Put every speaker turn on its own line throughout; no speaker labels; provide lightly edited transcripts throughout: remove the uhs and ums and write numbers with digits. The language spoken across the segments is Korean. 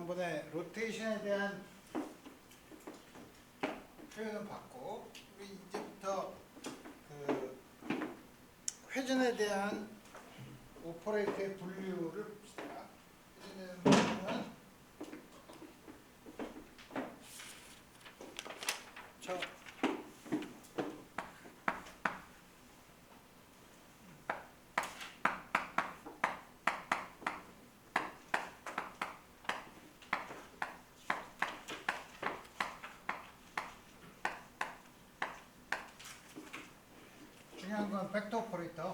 지난번에 로테이션에 대한 표현은 봤고, 우리 이제부터 그 회전에 대한 오퍼레이터의 분류를 봅시다. 회전에 대한 저 중요한 건 벡터 오퍼레이터.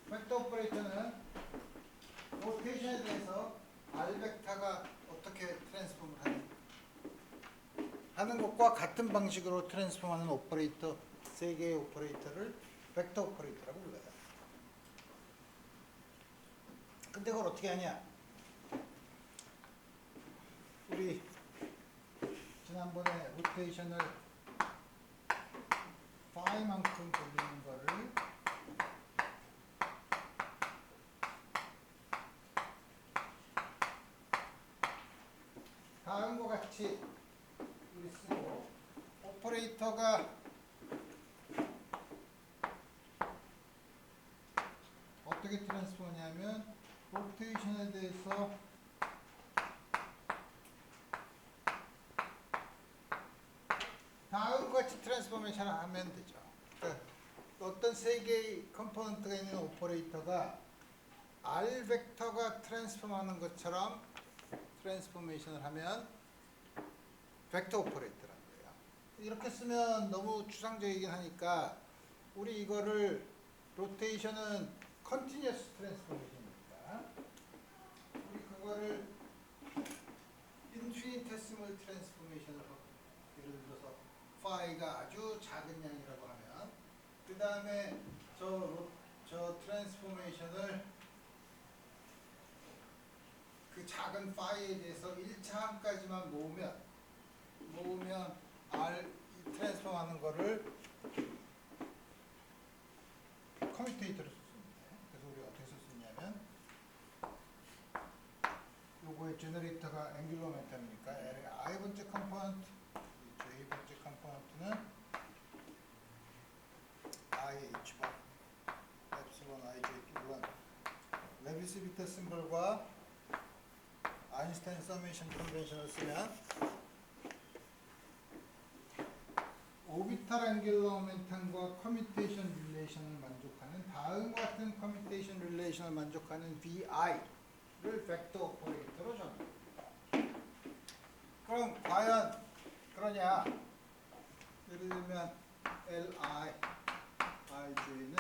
벡터 오퍼레이터는 로테이션에 대해서 R 벡터가 어떻게 트랜스폼을 하는 것과 같은 방식으로 트랜스폼하는 오퍼레이터, 세 개의 오퍼레이터를 벡터 오퍼레이터라고 불러요. 근데 그걸 어떻게 하냐? 우리 지난번에 로테이션을 파이만큼 돌리는 거를 다음과 같이 우리 쓰고, 오퍼레이터가 어떻게 트랜스폼하냐면 로테이션에 대해서 다음과 같이 트랜스포메이션을 하면 되죠. 그러니까 어떤 세 개의 컴포넌트가 있는 오퍼레이터가 R 벡터가 트랜스폼하는 것처럼 트랜스포메이션을 하면 벡터 오퍼레이터라는 거예요. 이렇게 쓰면 너무 추상적이긴 하니까 우리 이거를 로테이션은 컨티뉴어스 트랜스포메이션이니까 우리 그거를 인피니테시멀 트랜스포메이션을 하고, 예를 들어서 파이가 아주 작은 양이라고 하면 그 다음에 저 트랜스포메이션을 그 작은 파이에 대해서 1차 함까지만 모으면 R 트랜스폼 하는 거를 커뮤테이터로 쓸 수 있는데, 그래서 우리 어떻게 쓸 수 있냐면 요거의 제너레이터가 앵귤러 모멘텀이니까 i번째 컴포넌트, j번째 컴포넌트는 IH1 엡실론 IJ1 레비스 비트 심볼과 아인슈타인 서메이션 컨벤션을 쓰면 오비탈 앵귤러 모멘텀과 커뮤테이션 릴레이션을 만족하는 다음과 같은 커뮤테이션 릴레이션을 만족하는 VI를 벡터 오퍼레이터로 정합니다. 그럼 과연 그러냐? 예를 들면 LI, IJ는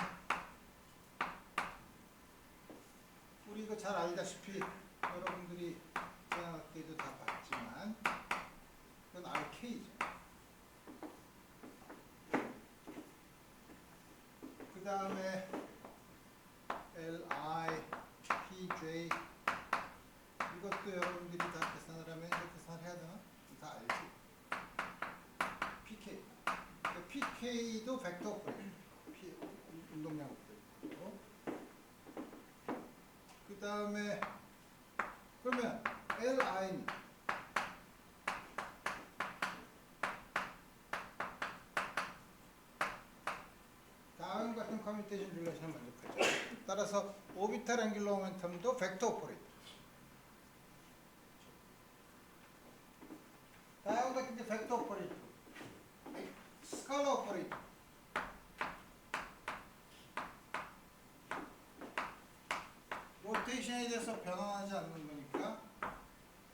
우리 이거 잘 알다시피 여러분들이 대학교에도 다 봤지만 이건 RK죠. 그 다음에 LI, PJ 이것도 여러분들이 다 계산을 하면 이렇게 계산을 해야 되나? 다 알지? PK. PK도 벡터 오퍼레이터. 운동량 오퍼레이터. 그 다음에 그러면 LI는 다음 같은 커뮤테이션 릴레이션을 만족하죠. 따라서 오비탈 앵귤러 모멘텀도 벡터 오퍼레이터. 다음 같은 게 벡터 오퍼레이터. 스칼라 오퍼레이터. 로테이션에 대해서 변환하지 않는 거니까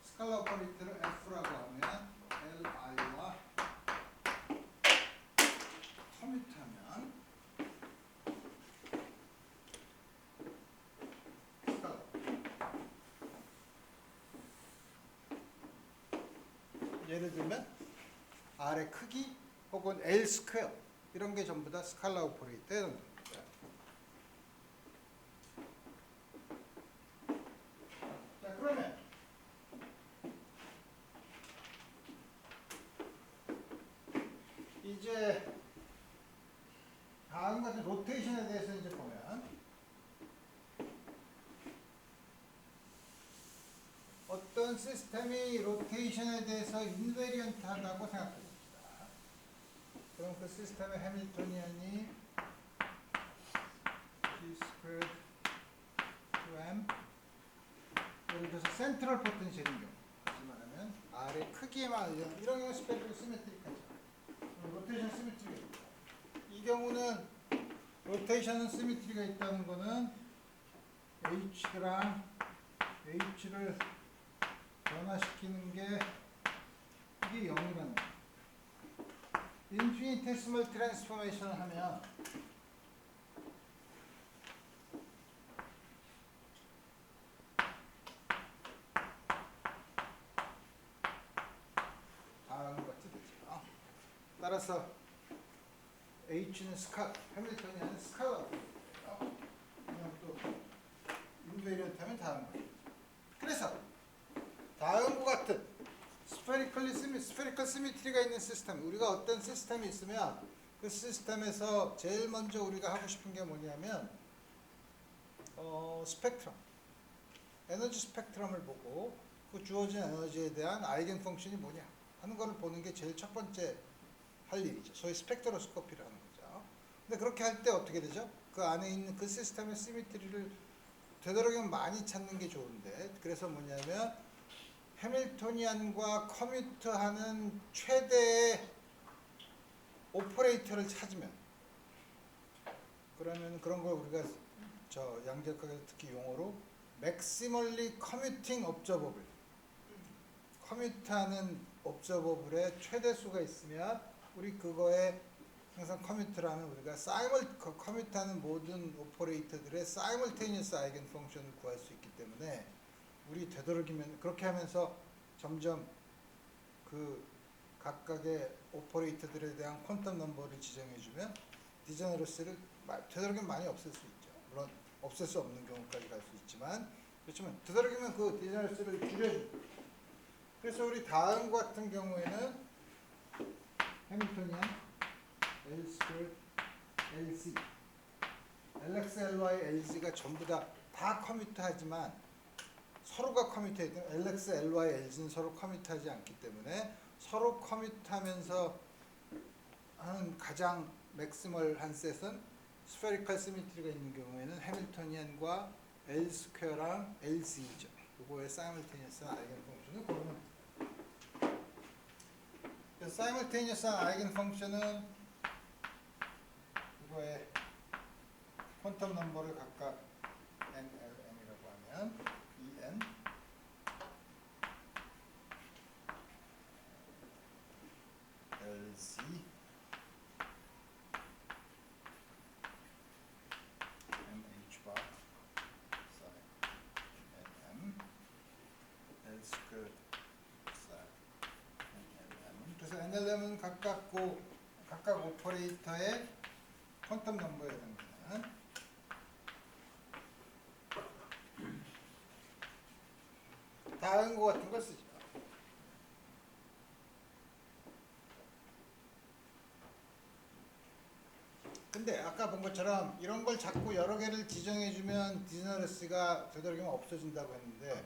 스칼라 오퍼레이터를 F라고 하면 LI와 커뮤트하면 스칼라. 예를 들면 R의 크기 혹은 L 스퀘어 이런 게 전부 다 스칼라 오퍼레이터에 넣는 겁니다. 자, 그러면 이제 다음 같은 로테이션에 대해서 이제 보면 어떤 시스템이 로테이션에 대해서 인베리언트하다고 생각해 봅시다. 그럼 그 시스템의 해밀토니안이 G 스퀘어드 2M 예를 들어서 센트럴 포텐셜인 경우 다시 말하면 R의 크기에만 이런 경우 스펙트럴 시메트릭하죠. 로테이션 시메트리가 있다. 이 경우는 로테이션은 시메트리가 있다는 거는 H랑 H를 변화시키는 게 이게 0이라는 거예요. 인피니테시멀 트랜스포메이션을 하면 다음과 같이 되죠. 따라서 H는 해밀토니안은 스칼라고 그냥 또 인베리언트 하면 다음 거예요. 그래서 다음과 같은 스페리컬 시미트리가 있는 시스템, 우리가 어떤 시스템이 있으면 그 시스템에서 제일 먼저 우리가 하고 싶은 게 뭐냐면 스펙트럼, 에너지 스펙트럼을 보고 그 주어진 에너지에 대한 아이겐 펑션이 뭐냐 하는 걸 보는 게 제일 첫 번째 할 일이죠. 소위 스펙트로스코피를 하는 거죠. 근데 그렇게 할 때 어떻게 되죠? 그 안에 있는 그 시스템의 시미트리를 되도록이면 많이 찾는 게 좋은데, 그래서 뭐냐면 해밀토니안과 커뮤트하는 최대의 오퍼레이터를 찾으면, 그러면 그런 걸 우리가 저 양적학에서 특히 용어로 맥시멀리 커뮤팅 옵저버블, 커뮤트하는 옵저버블의 최대수가 있으면 우리 그거에 항상 커뮤트를 하면 우리가 커뮤트하는 모든 오퍼레이터들의 사이멀테니어스 아이겐 펑션을 구할 수 있기 때문에 우리 되도록이면 그렇게 하면서 점점 그 각각의 오퍼레이터들에 대한 퀀텀 넘버를 지정해주면 디제너러스를 되도록이면 많이 없앨 수 있죠. 물론 없앨 수 없는 경우까지 갈 수 있지만, 그렇지만 되도록이면 그 디제너러스를 줄여줍니다. 그래서 우리 다음 같은 경우에는 해밀토니안 L 스퀘어 LC LX, LY, LZ가 전부 다 커뮤트하지만 서로가 커뮤트해도 LX, LY, LZ는 서로 커뮤트하지 않기 때문에 서로 커뮤트하면서 하는 가장 맥시멀한 셋은 스페리컬 시미트리가 있는 경우에는 해밀토니안과 L 스퀘어랑 LC죠. 그거의 사이멀테니어스한 아이겐 펑션을 고르면 그래서 사이멀테니어스한 아이겐 펑션은 이거의 퀀텀 넘버를 각각 NLM이라고 하면 EN LC MH bar NM L 스퀘어 NLM. 그래서 NLM은 각각 오퍼레이터의 퀀텀 넘버에 해당되는 다른 거 같은 걸 쓰죠. 근데 아까 본 것처럼 이런 걸 자꾸 여러 개를 지정해주면 디제너러시가 되도록이면 없어진다고 했는데,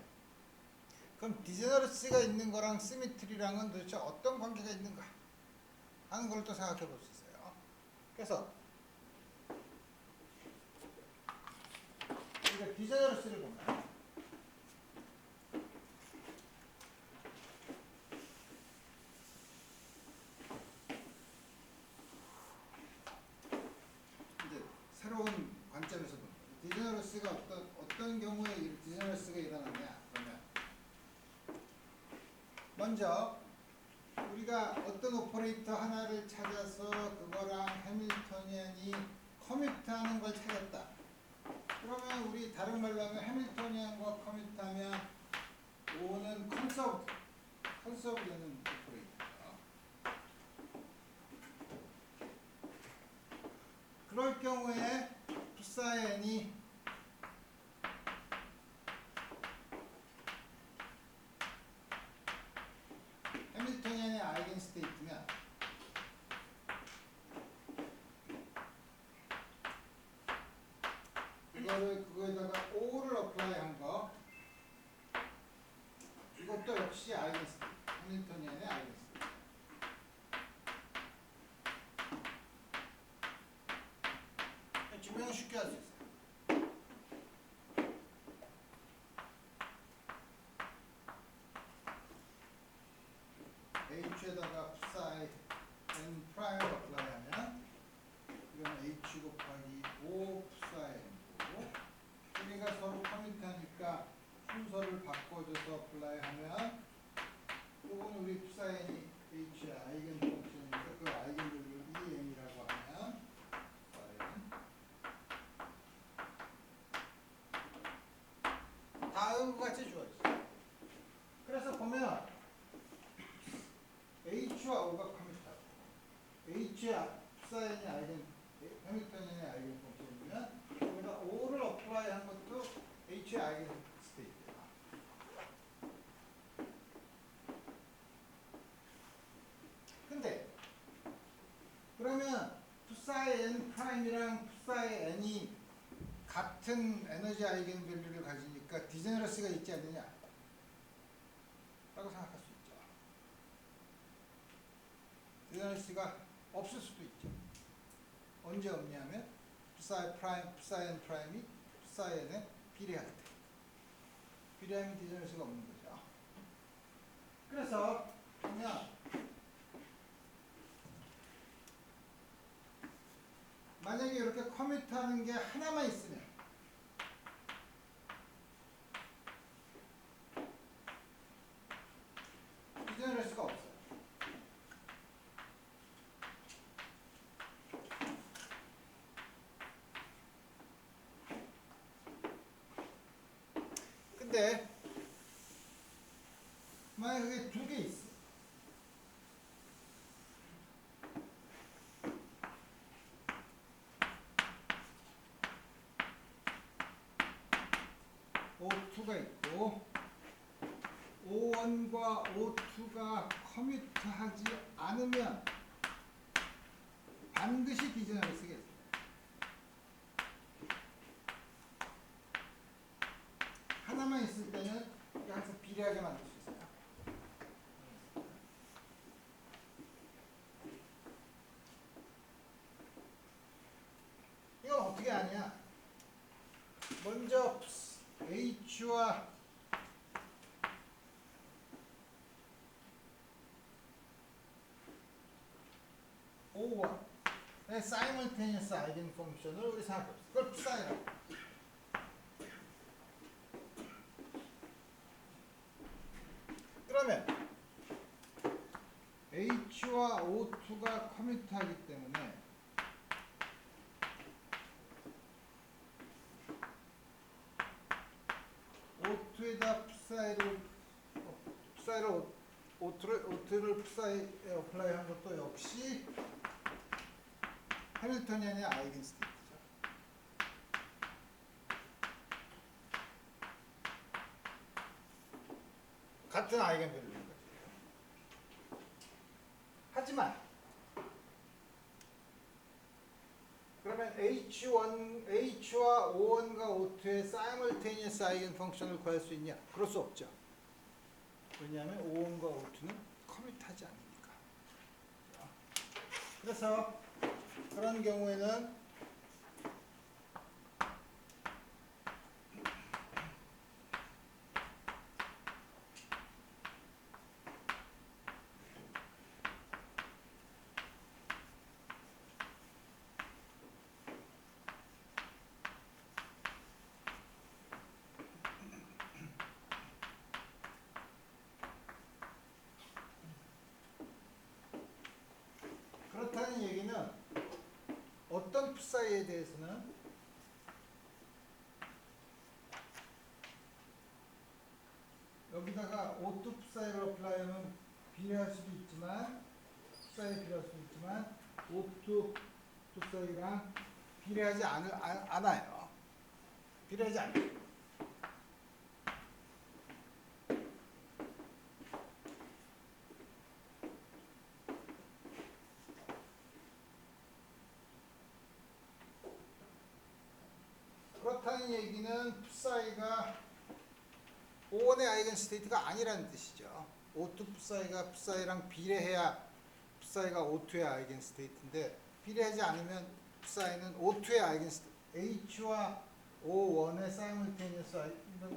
그럼 디제너러시가 있는 거랑 시미트리랑은 도대체 어떤 관계가 있는가 하는 걸 또 생각해 볼 수 있어요. 그래서 우리가 디제너러시를 보면 이제 새로운 관점에서 보면 디제너러시가 어떤 경우에 디제너러시가 일어나냐 그러면 먼저 우리가 어떤 오퍼레이터 하나를 찾아서 그거랑 해밀토니안이 커뮤트하는 걸 찾았다. 그러면 우리 다른 말로 하면 해밀토니안과 커뮤트하면 O는 컨서브되는 오퍼레이터예요. 그럴 경우에 psi n이 해밀토니안의 아이겐 스테이트면 그거에다가 O를 어플라이한 거. 이것도 역시 아이겐스테이트. 해밀토니안의 아이겐스테이트. 증명은 쉽게 할 수 있어요. H에다가 psi n 프라임을 어플라이하면 이건 H 곱하기 5 psi n고 여기가 서로 커밋하니까 순서를 바꿔줘서 어플라이하면 요건 우리 psi n이 H의 아이겐 펑션이니까 그 아이겐 밸류를 EM이라고 하면 다음과 같이 주어졌어요. 그래서 보면 H와 O가 커밋하고 H의 psi의 아이겐 해밀토니안의 아이겐 펑션이면 여기다 O를 어플라이한 것도 H의 아이겐 스테이트야. 근데 그러면 psi n 프라임이랑 psi n이 같은 에너지 아이겐 밸류를 가지니까 디제너러스가 있지 않느냐 라고 생각할 수 있죠. 디제너러스가 없을 수도 있죠. 언제 없냐면 psi n 프라임이 psi n에 비례할 때. 비례하면 디제너러스가 없는 거죠. 그래서 보면 만약에 이렇게 커밋하는 게 하나만 있으면 디제너러스가 없어요. 근데 만약에 그게 두 개 있어. O2가 있고 O1과 O2가 커뮤트하지 않으면 반드시 디제너러스가 있어요. 하나만 있을 때는 항상 비례하게 만들 수 있어요. 이건 어떻게 하냐? 먼저 H와 O1의 사이멀테니어스 아이겐 펑션을 우리 생각해봅시다. 그걸 psi라고. 그러면 H와 O2가 커뮤트하기 때문에 O2에다 psi를 O2를 psi에 어플라이한 것도 역시 해밀토니안의 아이겐 스테이트죠. 같은 아이겐 밸류인 거죠. 하지만 그러면 H와 O1과 O2의 사이멀테니어스 아이겐 펑션을 구할 수 있냐? 그럴 수 없죠. 왜냐하면 O1과 O2는 커밋하지 않으니까. 그래서 그런 경우에는 그렇다는 얘기는 어떤 psi에 대해서는 여기다가 O2 psi를 어플라이하면 비례할 수도 있지만 psi에 비례할 수도 있지만 O2 psi랑 비례하지 않아요. 비례하지 않아요. 그렇다는 하는 얘기는 psi가 O1의 아이겐 스테이트가 아니라는 뜻이죠. O2 psi가 비례해야 psi가 O2의 아이겐 스테이트인데 비례하지 않으면 psi는 O2의 아이겐 스테이트 H와 O1의 사이멀테니어스 이걸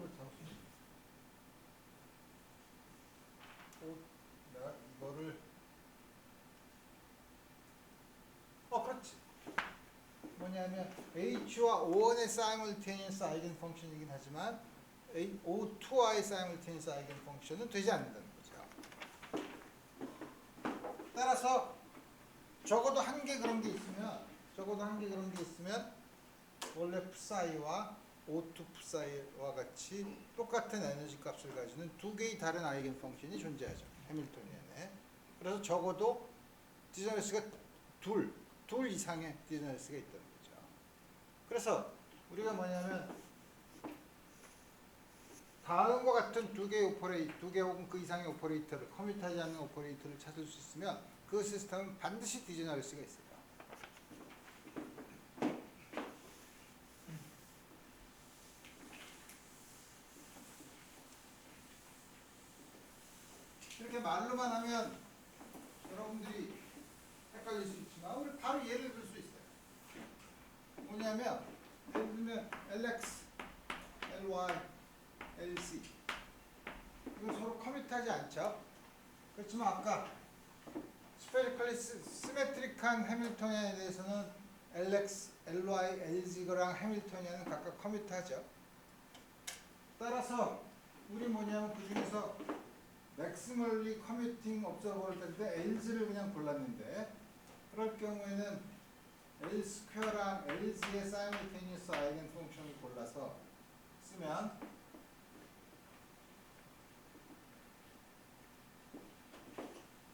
내가 이거를 그렇지. 뭐냐면 H와 O1의 사이멀테니어스 아이겐 펑션이긴 하지만 O2와의 사이멀테니어스 아이겐 펑션은 되지 않는다는 거죠. 따라서 적어도 한 개 그런 게 있으면 원래 psi와 O2 psi와 같이 똑같은 에너지 값을 가지는 두 개의 다른 아이겐 펑션이 존재하죠. 해밀토니안에. 그래서 적어도 디저널스가 둘 이상의 디저널스가 있다는 거죠. 그래서 우리가 뭐냐면 다음과 같은 두 개 혹은 그 이상의 오퍼레이터를 커뮤트하지 않는 오퍼레이터를 찾을 수 있으면 그 시스템은 반드시 디저널스가 있어요. 이렇게 말로만 하면 여러분들이 헷갈릴 수 있지만 우리 바로 예를 들 수 있어요. 뭐냐면 예를 들면 LX, LY, LC 이거 서로 커뮤트하지 않죠? 그렇지만 아까 스페리컬리 시메트릭한 해밀토니안에 대해서는 LX, LY, LZ랑 해밀토니안은 각각 커뮤트하죠. 따라서 우리 뭐냐면 그 중에서 맥시멀리 커뮤팅 옵저버를 뗄 때 LZ를 그냥 골랐는데 그럴 경우에는 L 스퀘어랑 LZ의 사이멀테니어스 아이겐 펑션을 골라서 쓰면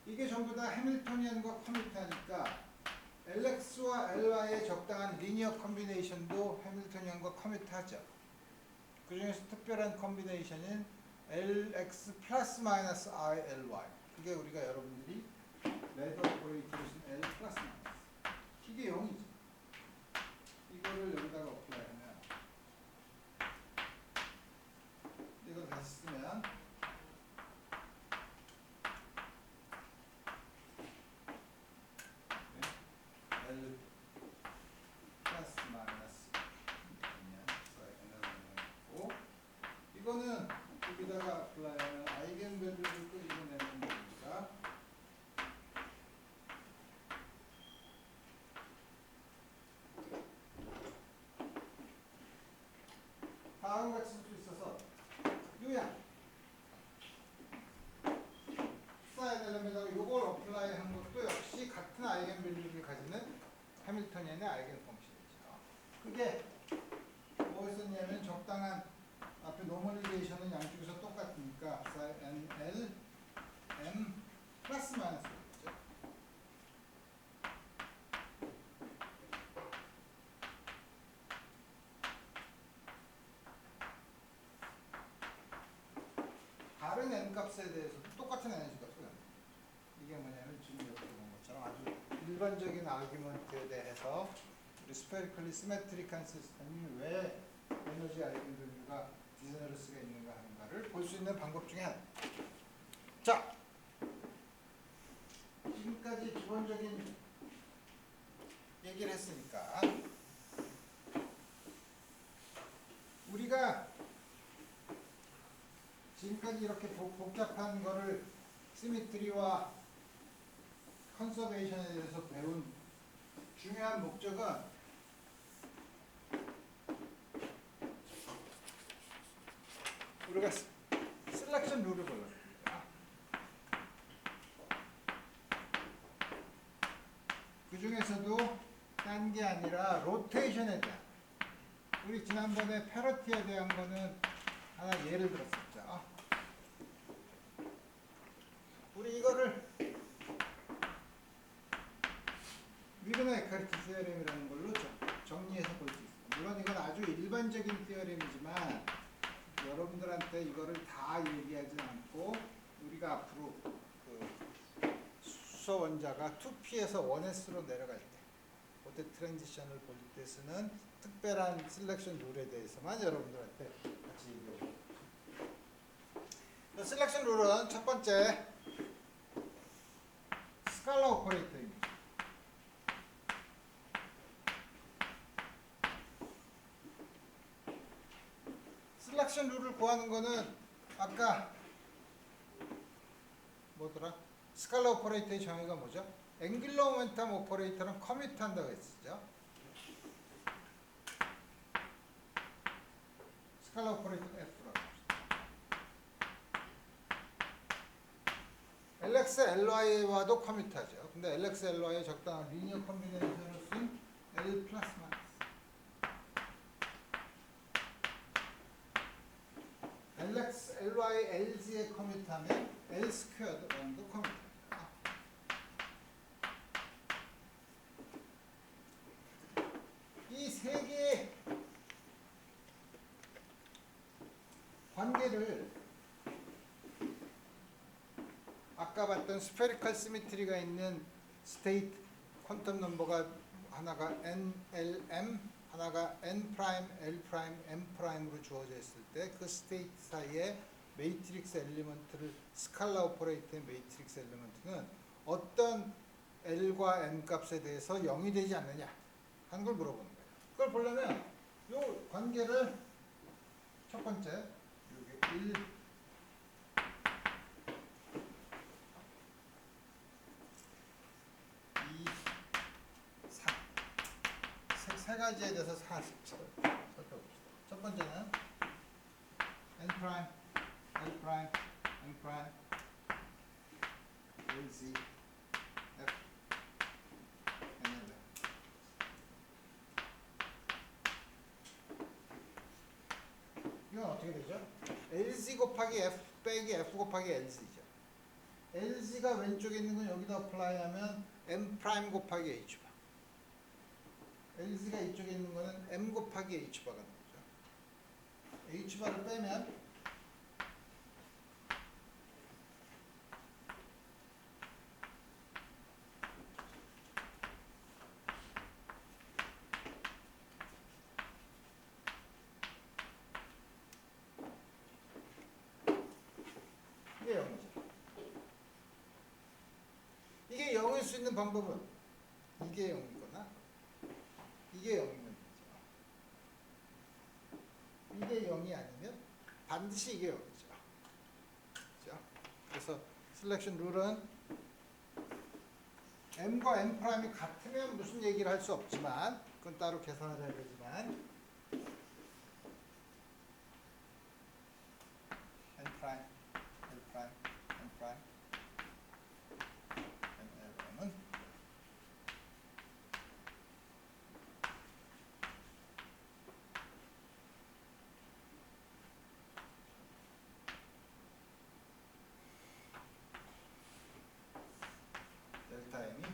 이게 전부 다 해밀토니안과 커뮤트하니까 LX와 LY의 적당한 리니어 컴비네이션도 해밀토니안과 커뮤트하죠. 그 중에서 특별한 컴비네이션인 LX 플러스 마이너스 ILY 그게 우리가 여러분들이 레드 오퍼레이터로 쓴 L 플러스 마이너스 이게 0이죠. 이거를 여기다가 어플라이하면 이걸 다시 쓰면 L 플러스 마이너스 고 이거는 여기다가 어플라이하면 아이겐 밸류를 끄집어내는 거니까 다음과 같이 쓸 수 있어서 요약 사이드 엘리멘트하고 이걸 어플라이 한 것도 역시 같은 아이겐 밸류를 가지는 해밀토니안의 아이겐 펑션이죠. 그게 뭐였었냐면 적당한 앞에 노멀리제이션은 양쪽에서 똑같으니까 L, M 플러스 마이너스겠죠. 다른 n 값에 대해서도 똑같은 에너지 값을 갖는 거죠. 이게 뭐냐면 지금 여기 본 것처럼 아주 일반적인 아규먼트에 대해서 우리 스페리컬리 시메트릭한 시스템이 왜 에너지 아이겐 밸류가 디저널스가 있는가 하는가를 볼 수 있는 방법 중에 하나. 자, 지금까지 기본적인 얘기를 했으니까 우리가 지금까지 이렇게 복잡한 거를 시미트리와 컨서베이션에 대해서 배운 중요한 목적은 우리가 셀렉션 룰을 골랐습니다. 그 중에서도 딴 게 아니라 로테이션에 대한 우리 지난번에 패러티에 대한 거는 하나 예를 들었었죠. 우리 이거를 위그너 에카르트 시어렘이라는 걸로 정리해서 볼 수 있습니다. 물론 이건 아주 일반적인 시어렘이지만 여러분들한테 이거를 다 얘기하지 않고 우리가 앞으로 그 수소 원자가 2p에서 1s로 내려갈 때 그때 트랜지션을 볼 때 쓰는 특별한 셀렉션 룰에 대해서만 여러분들한테 같이 얘기해볼게요. 셀렉션 룰은 첫 번째 스칼라 오퍼레이터입니다. 셀렉션 룰을 구하는 거는 아까 뭐더라? 스칼라 오퍼레이터의 정의가 뭐죠? 앵귤러 모멘텀 오퍼레이터는 커뮤트 한다고 했었죠. 스칼라 오퍼레이터 F라고 합시다. LX, LY와도 커뮤트하죠. 근데 LX, LY의 적당한 리니어 컨비네이션을 쓴 L 플러스 마이너스. LX, LY, LZ에 커뮤트하면 L 스퀘어도 1도 커뮤트합니다. 이 세 개의 관계를 아까 봤던 스페리컬 시미트리가 있는 스테이트 퀀텀 넘버가 하나가 NLM, 하나가 N 프라임, L 프라임, M 프라임으로 주어져 있을 때 그 스테이트 사이에 매트릭스 엘리먼트를 스칼라 오퍼레이터의 매트릭스 엘리먼트는 어떤 L과 M 값에 대해서 0이 되지 않느냐 하는 걸 물어보는 거예요. 그걸 보려면 이 관계를 첫 번째 여기 1 세 가지에 대해서 살펴봅시다. 첫 번째는 N 프라임, L 프라임, M 프라임, L, Z, F, N, L. 이건 어떻게 되죠? LZ 곱하기 F 빼기 F 곱하기 LZ죠. LZ가 왼쪽에 있는 건 여기다 어플라이하면 M 프라임 곱하기 H 바. LZ가 이쪽에 있는 거는 M 곱하기 H바가 나오죠. H바를 빼면 이게 0이죠. 이게 0일 수 있는 방법은 이게 0이거나 이게 0이면 되죠. 이게 0이 아니면 반드시 이게 0이죠. 그렇죠? 그래서 셀렉션 룰은 M과 M 프라임이 같으면 무슨 얘기를 할 수 없지만 그건 따로 계산을 해야 되지만 N 프라임, L 프라임, M 프라임, N, L은 델타 M이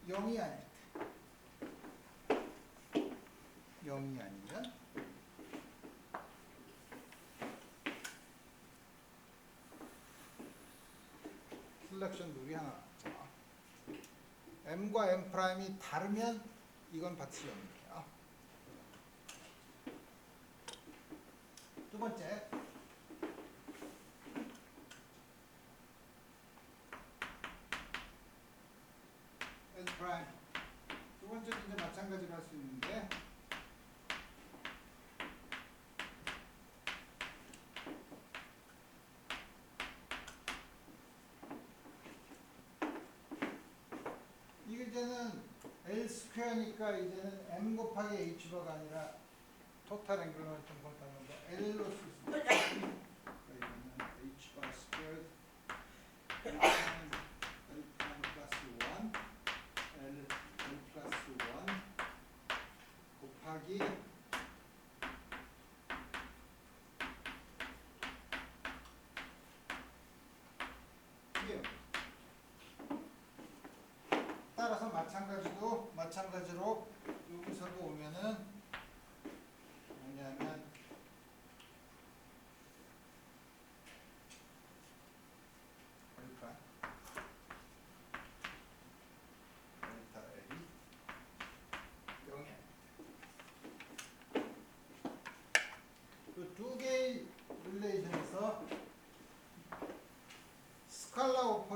0이 아닐 때 0이 아니면 셀렉션 룰이 하나 나왔죠. M과 M 프라임이 다르면 이건 반드시 0이에요. 두 번째 L 프라임. 두 번째도 이제 마찬가지로 할 수 있는데 이게 이제는 L 스퀘어니까 이제는 M 곱하기 H바가 아니라 토탈 앵글러 모멘텀 곱하는 거 L로 쓸 수 있습니다. 그러니까 이거는 H바 스퀘어드 L 프라임 플러스 1 L 플러스 1 곱하기 이게요. 따라서 마찬가지로 여기서도 오면은 뭐냐면 델타 L이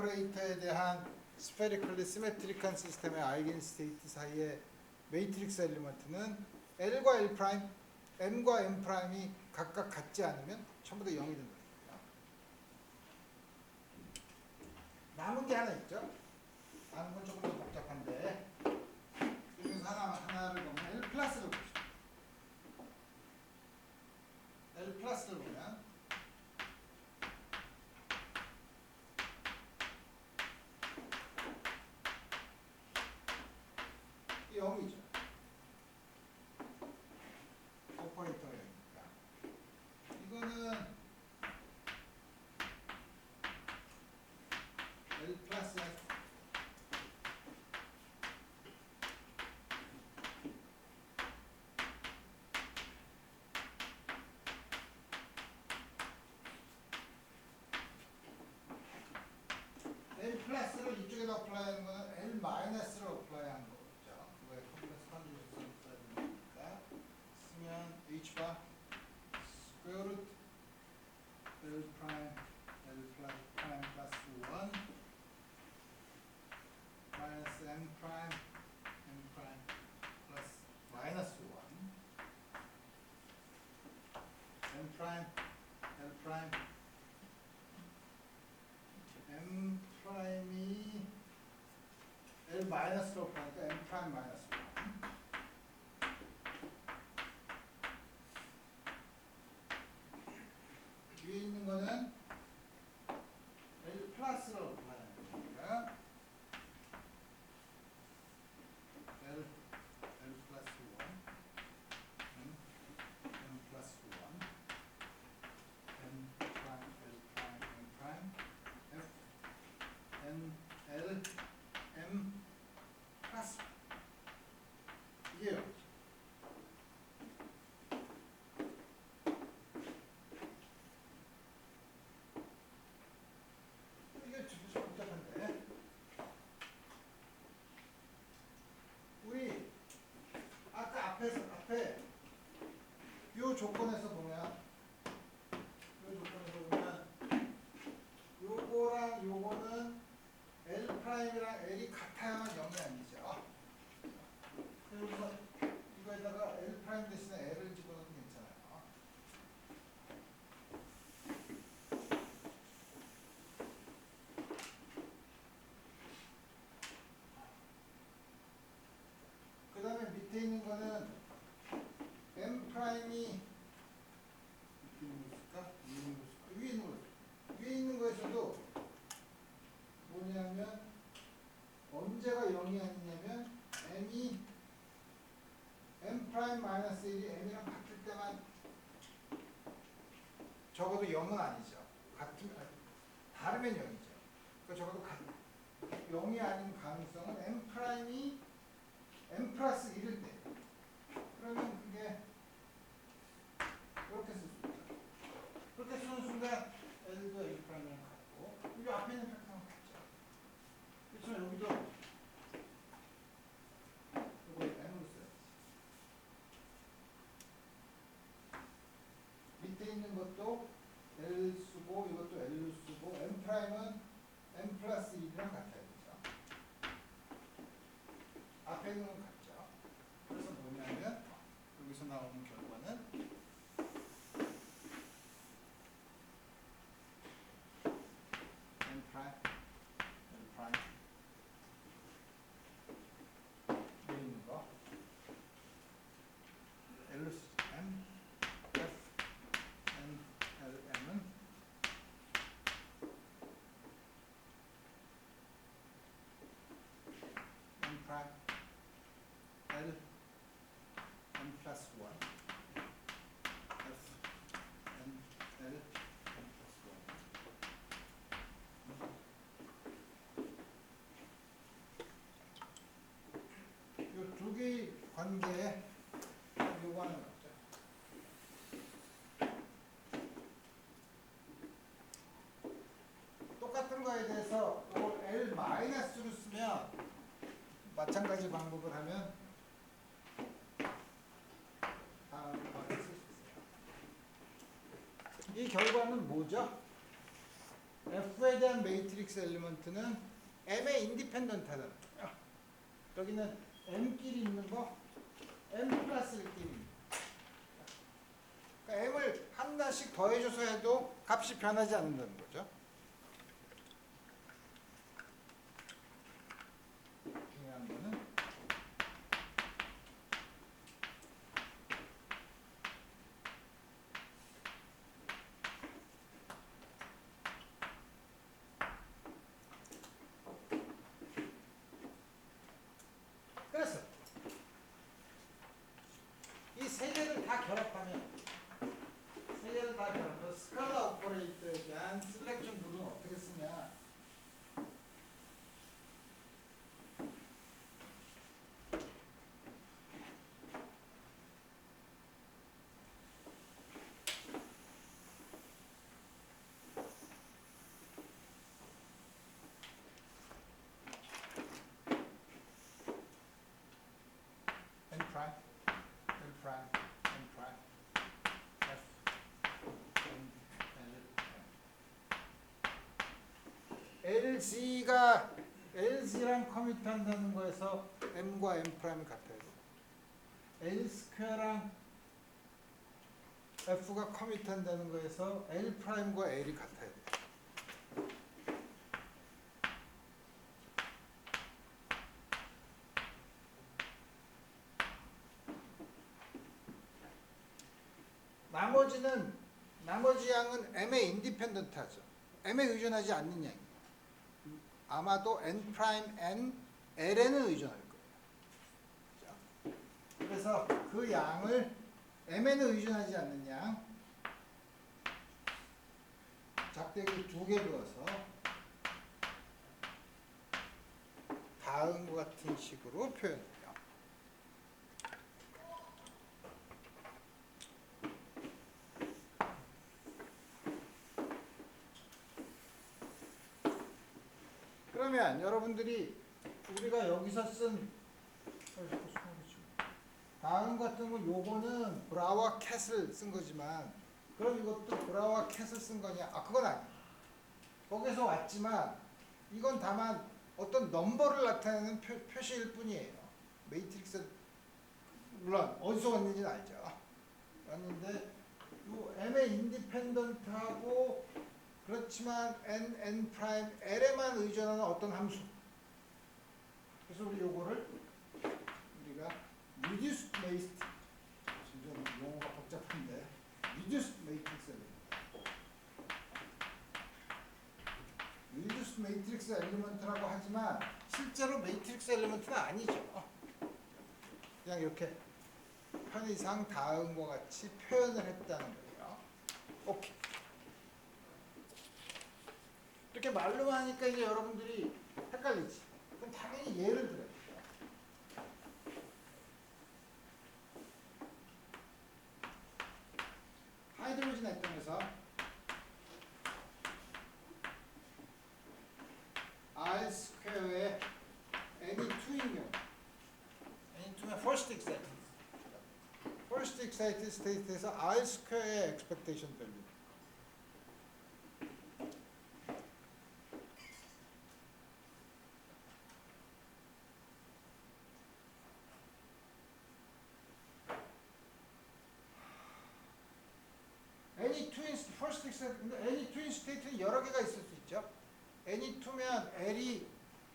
오퍼레이터에 대한 스페리컬리 시메트릭한 시스템의 아이겐 스테이트 사이의 매트릭스 엘리먼트는 L과 L 프라임, M과 M 프라임이 각각 같지 않으면 전부 다 0이 된다는 거예요. 남은 게 하나 있죠. 남은 건 조금 더 복잡한데 그중에서 하나를 보면 L 플러스를 봅시다. L 플러스를 보면 이 0이죠. 오퍼레이터가 0이니까. 이거는 L 플러스 L 플러스를 이쪽에다 어플라이하는 거는 L 마이너스를 어플라이하는 거죠. 그거의 컴플렉스 컨디션을 써야 되니까 쓰면 H 바 스퀘어 루트 L 프라임 L 프라임 플러스 1 마이너스 M 프라임 M 프라임 플러스 마이너스 1 M 프라임 L 프라임 M 프라임이 L 마이너스로 보니까 M 프라임 마이너스 1 위에 있는 거는 L 플러스로 보는 거니까 L 플러스 1 M 플러스 1 M 프라임 L 프라임 M 프라임 F N L M 플러스 이게요. 이게 좀 복잡한데 우리 아까 앞에 요 조건에서 보면 요거랑 요거는 L 프라임이랑 L이 같아야만 0이 아니죠. 그래서 이거에다가 L 프라임 대신에 L을 집어넣으면 괜찮아요. 그 다음에 밑에 있는 거는 M 프라임이 위에 있는 거에서도 뭐냐면 언제가 0이 아니냐면 M이 M 프라임 마이너스 1이 M이랑 같을 때만 적어도 0은 아니죠. 다르면 0이죠. 그러니까 적어도 0이 아닌 가능성은 M 프라임이 M 플러스 1일 때. 그러면 그게 이렇게 쓸 수 있죠. 그렇게 쓰는 순간 L도 A 프라임이랑 같고 이 앞에 있는 팩터랑 같죠. 그렇지만 여기도 이거 M으로 써야지. 밑에 있는 것도 L 쓰고 이것도 L 쓰고 M 프라임은 M 플러스 1이랑 같아야 되죠. 앞에 있는 건 같죠. 그래서 뭐냐면 여기서 나오는 결과는 M 프라임 M 프라임 위에 있는 거 L 쓰죠. M F N L M은 M 프라임 L M 플러스 1 F N L M 플러스 1 이 두 개의 관계에 요구하는 거죠. 똑같은 거에 대해서 이걸 L 마이너스로 쓰면 마찬가지 방법을 하면 다음 방법을 쓸 수 있어요. 이 결과는 뭐죠? F에 대한 매트릭스 엘리먼트는 M의 인디펜던트하다. 여기는 M끼리 있는 거 M 플러스 1끼리. 그러니까 M을 하나씩 더해줘서 해도 값이 변하지 않는다는 거죠. 중요한 거는 그래서 이 세 개를 다 결합하면 스칼라 오퍼레이터에 대한 셀렉션 룰은 어떻게 쓰냐? N 프라임, N 프라임, N 프라임, LG가 LG랑 커밋한다는 거에서 M과 M 프라임이 같아야 돼. L 스퀘어랑 F가 커밋한다는 거에서 L 프라임과 L이 같아야 돼. 나머지 양은 M에 인디펜던트하죠. M에 의존하지 않는 양이에요. 아마도 N 프라임 N L에는 의존할 거예요. 그래서 그 양을 M에는 의존하지 않는 양 작대기 2개 두어서 다음과 같은 식으로 표현해요. 그러면 여러분들이 우리가 여기서 쓴 다음 같은 건 요거는 브라와 캣을 쓴 거지만 그럼 이것도 브라와 캣을 쓴 거냐? 그건 아니에요. 거기서 왔지만 이건 다만 어떤 넘버를 나타내는 표시일 뿐이에요. 매트릭스 물론 어디서 왔는지는 알죠. 왔는데 요 M의 인디펜던트하고 그렇지만 N 프라임 L에만 의존하는 어떤 함수. 그래서 우리 요거를 우리가 reduced matrix, 좀 용어가 복잡한데 reduced matrix reduced matrix 엘리먼트라고 하지만 실제로 매트릭스 엘리먼트는 아니죠. 그냥 이렇게 편의상 다음과 같이 표현을 했다는 거예요. 오케이. 이렇게 말로만 하니까 이제 여러분들이 헷갈리지. 그럼 당연히 예를 들어요. 하이드로진 앳tom에서 R 스퀘어에 N이 2인 경우 N이 2면 first excited state에서 R 스퀘어의 expectation value N이 2인 first excited 근데 N이 2인 state는 여러 개가 있을 수 있죠. N이 2면 L이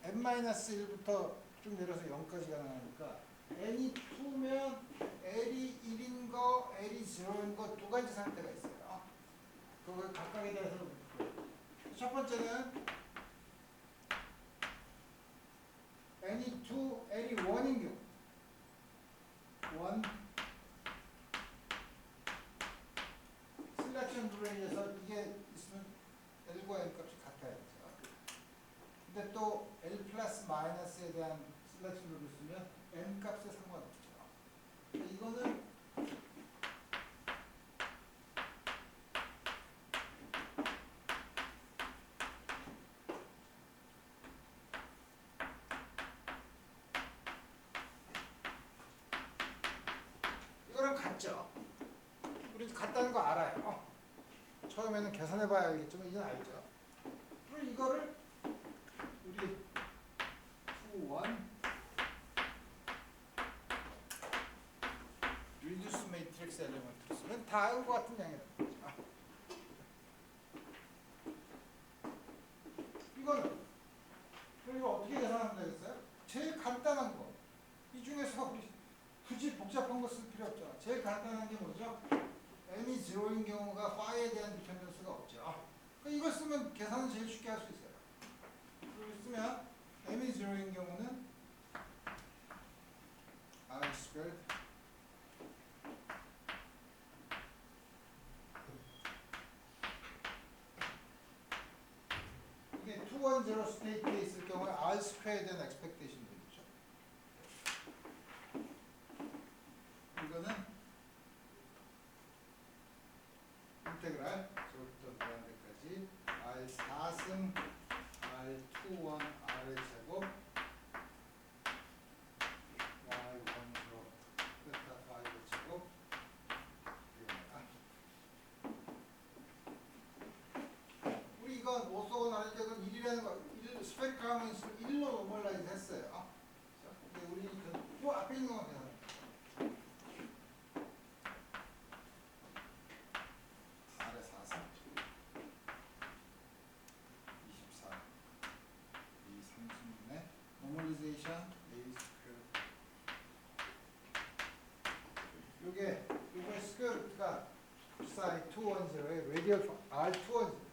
n-1부터 쭉 내려서 0까지 가능하니까 N이 2면 L이 1인 거, L이 0인 거 두 가지 상태가 있어요. 그걸 각각에 대해서 첫 번째는 N이 2, L이 1인 경우 1 셀렉션 룰에 의해서 이게 있으면 L과 N 값이 같아야 되죠. 근데 또 L 플러스 마이너스에 대한 셀렉션 룰을 쓰면 N 값에 상관없죠. 이거는 이거랑 같죠. 우리 같다는 거 알아요. 처음에는 계산해봐야 알겠지만 이건 알죠. 그럼 이거를 우리 2, 1 reduce matrix element로 쓰면 다음과 같은 양이다. 이거는 그럼 이거 어떻게 계산하면 되겠어요? 제일 간단한 거. 이 중에서 우리 굳이 복잡한 거 쓸 필요 없잖아. 제일 간단한 게 뭐죠? m이 0인 경우가 phi에 대한 디펜던스가 없죠. 이걸 쓰면 계산은 제일 쉽게 할 수 있어요. 이걸 쓰면 m이 0인 경우는 r squared 이게 2, 1, 0 스테이트에 있을 경우에 r 스퀘어에 대한 expectation 되겠죠. 이거는 인테그랄 저부터 무한대까지 r 4승 r 2, 1 r의 제곱 y 1으로 베타 5의 제곱 이겁니다. 우리 이거 못 쓰고 나니까 이건 1이라는 거 스페리컬 하면 1로 노멀라이즈 했어요. 자, 근데 우리 또 앞에 있는 건 계산. r의 4승 24 이 36네 노멀리제이션 a 스퀘어 요게 스퀘어 루트가 psi 210의 레디얼 r 210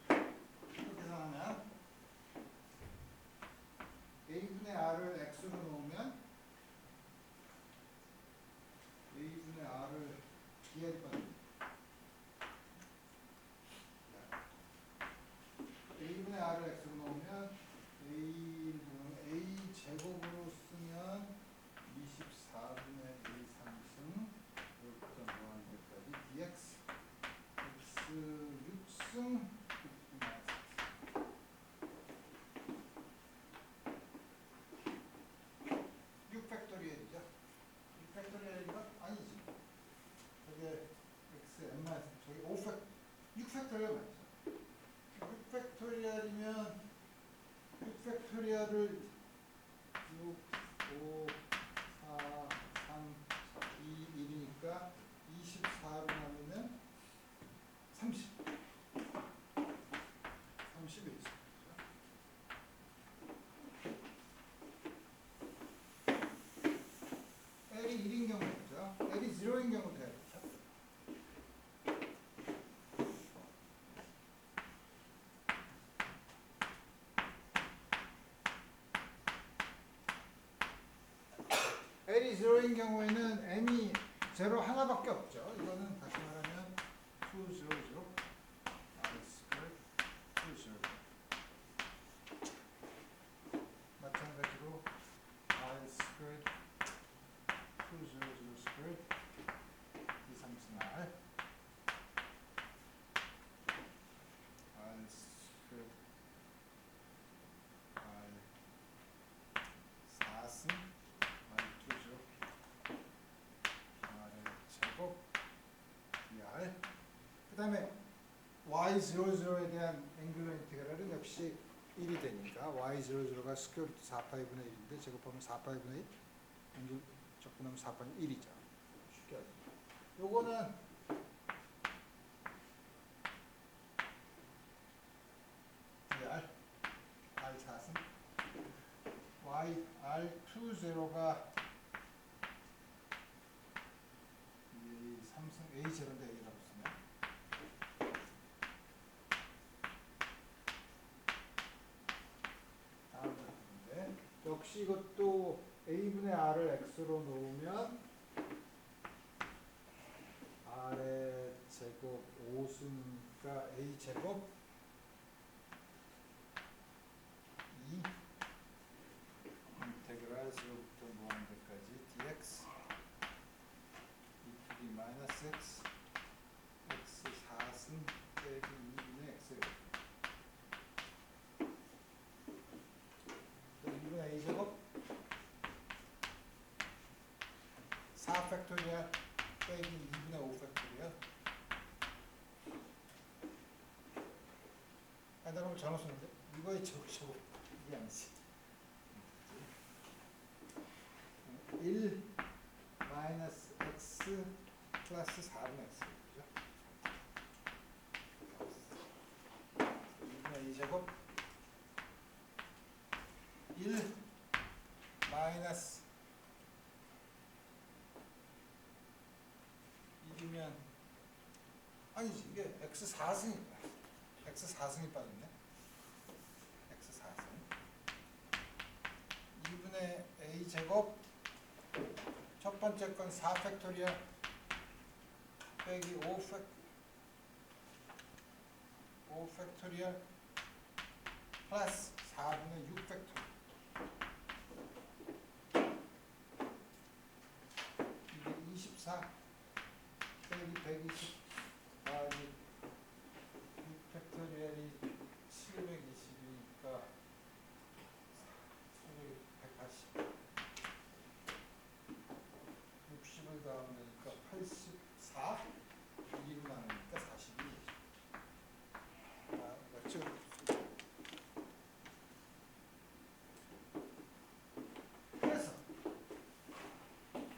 이렇게 계산하면 a분의 r을 x로 놓으면 a분의 r을 dl 받습니다. a분의 r을 x로 놓으면 a 제곱으로 쓰면 24분의 a 3승 여기부터 무한대까지 dx x 6승 6팩토리얼이죠. 6팩토리얼인가? 아니지. 저게 xn 마이너스 저게 6팩토리얼 맞죠? 6팩토리얼이면 6팩토리얼을 6, 5, 4, 3, 2, 1이니까 24로 나누면 30. 30이죠. L이 1인 경우죠. L이 0인 경우 돼야겠죠. L이 0인 경우에는 M이 0 하나밖에 없죠. 이거는 다시 말하면 2, 0, 0 R 스퀘어 2, 0 마찬가지로 R 스퀘어 2, 0, 0 스퀘어 2, 3, 4 R R 스퀘어 R 4승 R 2죠. R의 제곱 dr 그 다음에 y00에 대한 앵글러 인테그랄은 역시 1이 되니까 y00가 스퀘어 루트 4파이분의 1인데 제곱하면 4파이분의 1 앵글 적분하면 4파이분의 1이죠. 쉽게 하죠. 요거는 dr r4승 y r20가 이 3승 a0인데 a라고 쓰면 다음으로 하는데 역시 이것도 a분의 r을 x로 놓으면 r의 제곱 5승가 a 제곱 2 인테그랄 0부터 무한대까지 dx 2 마이너스 x x 4승 빼기 2분의 x예요. 2분의 a 제곱 4 팩토리얼 빼기 2분의 5 팩토리얼 나 그럼 잘못 썼는데 이거에 제곱 이게 아니지. 1 마이너스 x 플러스 4분의 x 그죠? 2분의 2제곱 1 마이너스 1이면 아니지 이게 x 4승이 빠졌네. x 4승 2분의 a 제곱 첫 번째 건 4 팩토리얼 빼기 5 팩토리얼 플러스 4분의 6 팩토리얼 이게 24 빼기 120 더하기 6 팩토리얼이 720이니까 180 60을 더하면 되니까 84 2로 나누니까 42 맞죠? 그래서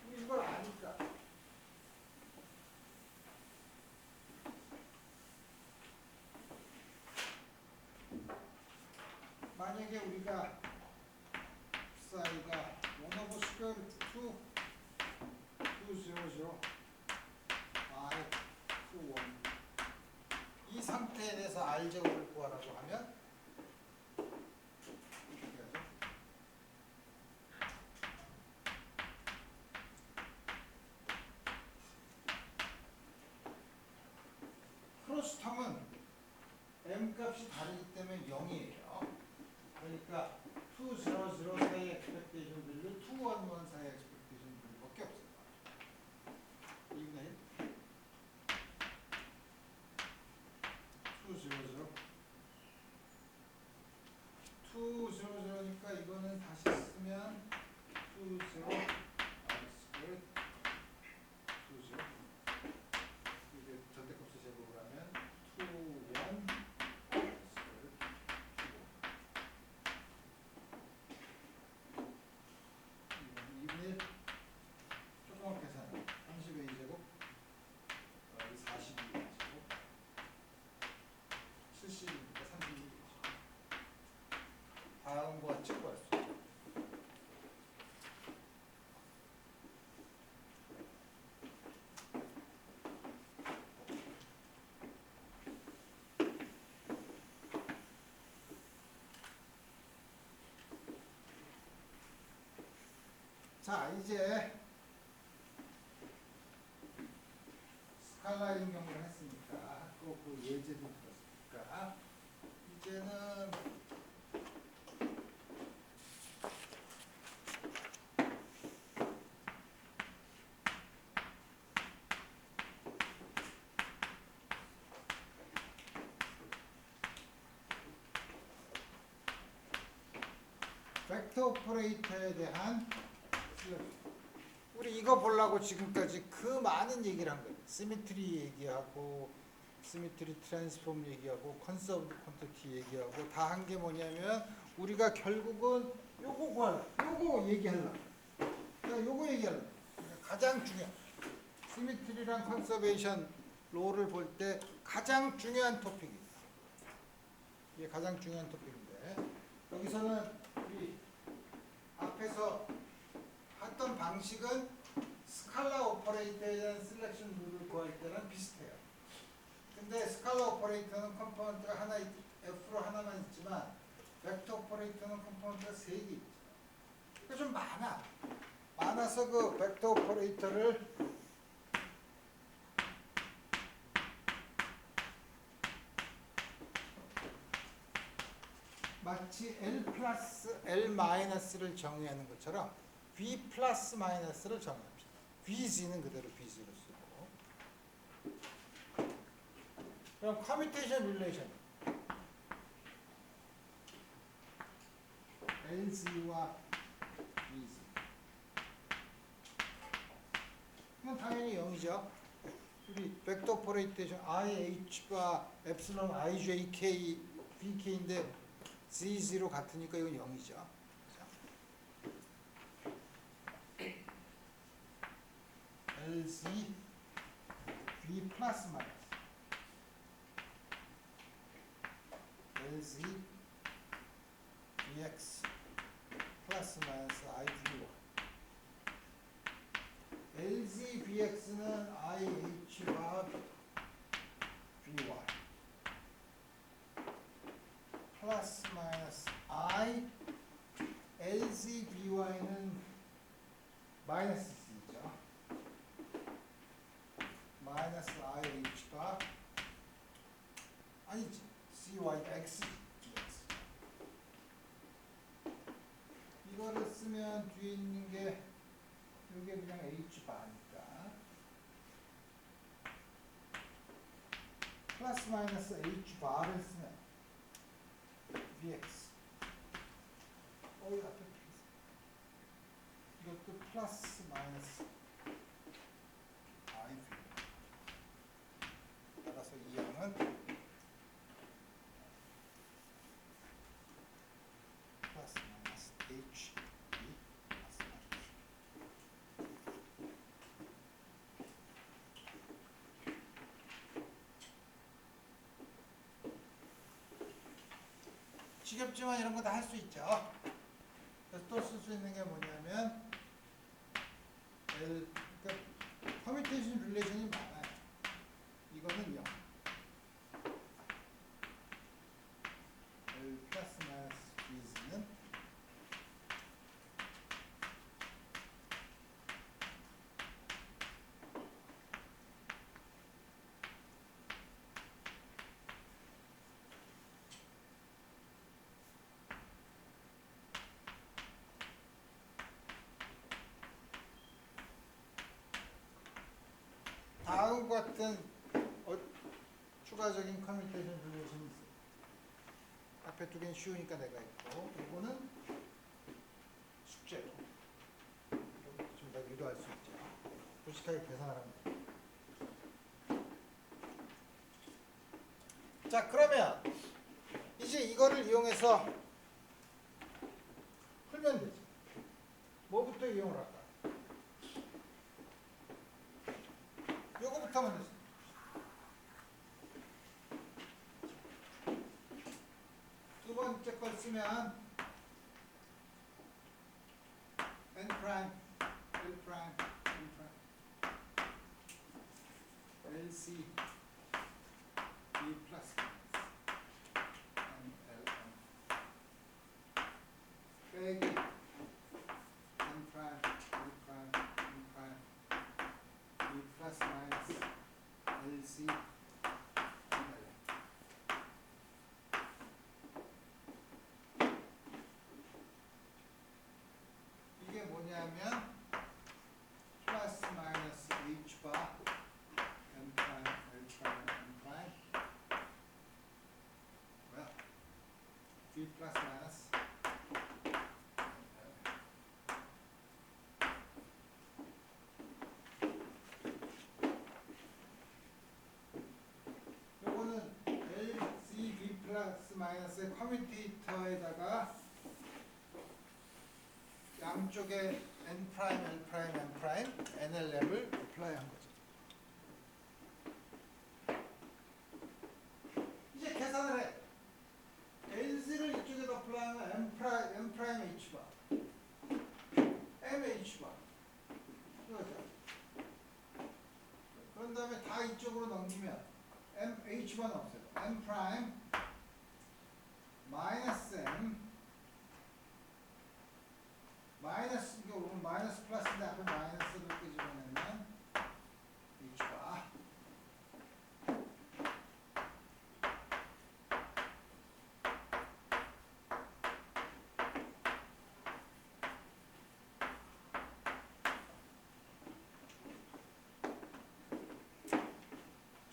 우리 이걸 아니까 만약에 우리가 사이가 1 over square root 2 0 0 5 2 1 이 상태에 대해서 알제곱을 구하라고 하면 어떻게 하죠? 크로스텀은 m 값이 다르기 때문에 0이에요. 그러니까 2, 0, 0 사이의 expectation value, 2, 1, 1 사이의 expectation value밖에 없어요. 2분의 1 2, 0, 0 2, 0, 0니까 이거는 다시 쓰면 2, 0 r squared 2, 0 이게 절대값을 제곱을 하면 2, 1 r squared 2분의 1 조그만 계산 30의 2제곱 42의 2제곱 70이니까 32죠. 다음과 찍고 할 수 있죠. 자, 이제 스칼라인 경우를 했으니까 또 그 예제도 들었으니까 이제는 벡터 오퍼레이터에 대한 우리 이거 보려고 지금까지 그 많은 얘기를 한 거예요. 시미트리 얘기하고 시미트리 트랜스폼 얘기하고 컨서브드 퀀티티 얘기하고 다 한 게 뭐냐면 우리가 결국은 요거 얘기하려고. 그러니까 요거 얘기하려고. 그러니까 가장 중요한 시미트리랑 컨서베이션 로를 볼 때 가장 중요한 토픽이에요. 이게 가장 중요한 토픽인데 여기서는 우리 앞에서 했던 방식은 스칼라 오퍼레이터에 대한 셀렉션 룰을 구할 때는 비슷해요. 근데 스칼라 오퍼레이터는 컴포넌트가 하나 F로 하나만 있지만 벡터 오퍼레이터는 컴포넌트가 3개 있죠. 그러니까 좀 많아서 그 벡터 오퍼레이터를 마치 L 플러스 L 마이너스를 정의하는 것처럼 V 플러스 마이너스를 정의합니다. VZ는 그대로 VZ로 쓰고 그럼 커뮤테이션 릴레이션 LZ와 VZ 이건 당연히 0이죠. 우리 벡터 오퍼레이테이션 IH과 엡실론 IJK BK인데 Z0 같으니까 이건 0이죠. LZ B 플러스 마이너스 LZ BX 플러스 마이너스 IDY LZ BX는 IH와 BY 플러스 마이너스 I LZ BY는 마이너스 C죠. 마이너스 IH가 아니지 CYX DX 이거를 쓰면 뒤에 있는 게 이게 그냥 H바니까 플러스 마이너스 H바를 쓰면 VX 앞에 플러스 이것도 플러스 마이너스 IV 따라서 이 양은 플러스 마이너스 H 플러스 마이너스 지겹지만 이런 거 다 할 수 있죠. 그래서 또 쓸 수 있는 게 뭐냐면 그러니까 커뮤니케이션 릴레이션이 많아요. 이거는 0 L 플러스 마이너스 B는 다음과 같은 추가적인 커뮤니케이션 릴레이션이 있어요. 앞에 두 개는 쉬우니까 내가 있고 이거는 숙제로 좀 더 유도할 수 있죠. 솔직하게 계산을 하면 돼요. 자 그러면 이제 이거를 이용해서 풀면 되지. 뭐부터 이용을 할까? 요거부터 하면 되지. 두 번째 걸 쓰면 n 프라임, l 프라임, n 프라임, lc b 플러스 n l n 빼기 n 프라임, l 프라임, n 프라임, b 플러스 마이너스 lc 이게 뭐냐면 플러스 마이너스 h바 n 프라임, l 프라임, n 프라임 뭐야? b 플러스 마이너스 요거는 LC B 플러스 마이너스의 커뮤테이터에다가 양쪽에 n 프라임, l 프라임, n 프라임, nlm을 어플라이한 거죠. 이제 계산을 해. LC를 이쪽에다 어플라이하면 n 프라임 h 바, m h 바 이거죠. 그런 다음에 다 이쪽으로 넘기면 m h 바는 없어요. n 프라임 마이너스 m 마이너스 이거 오늘 마이너스 플러스인데 앞에 마이너스를 이렇게 집어내면 h바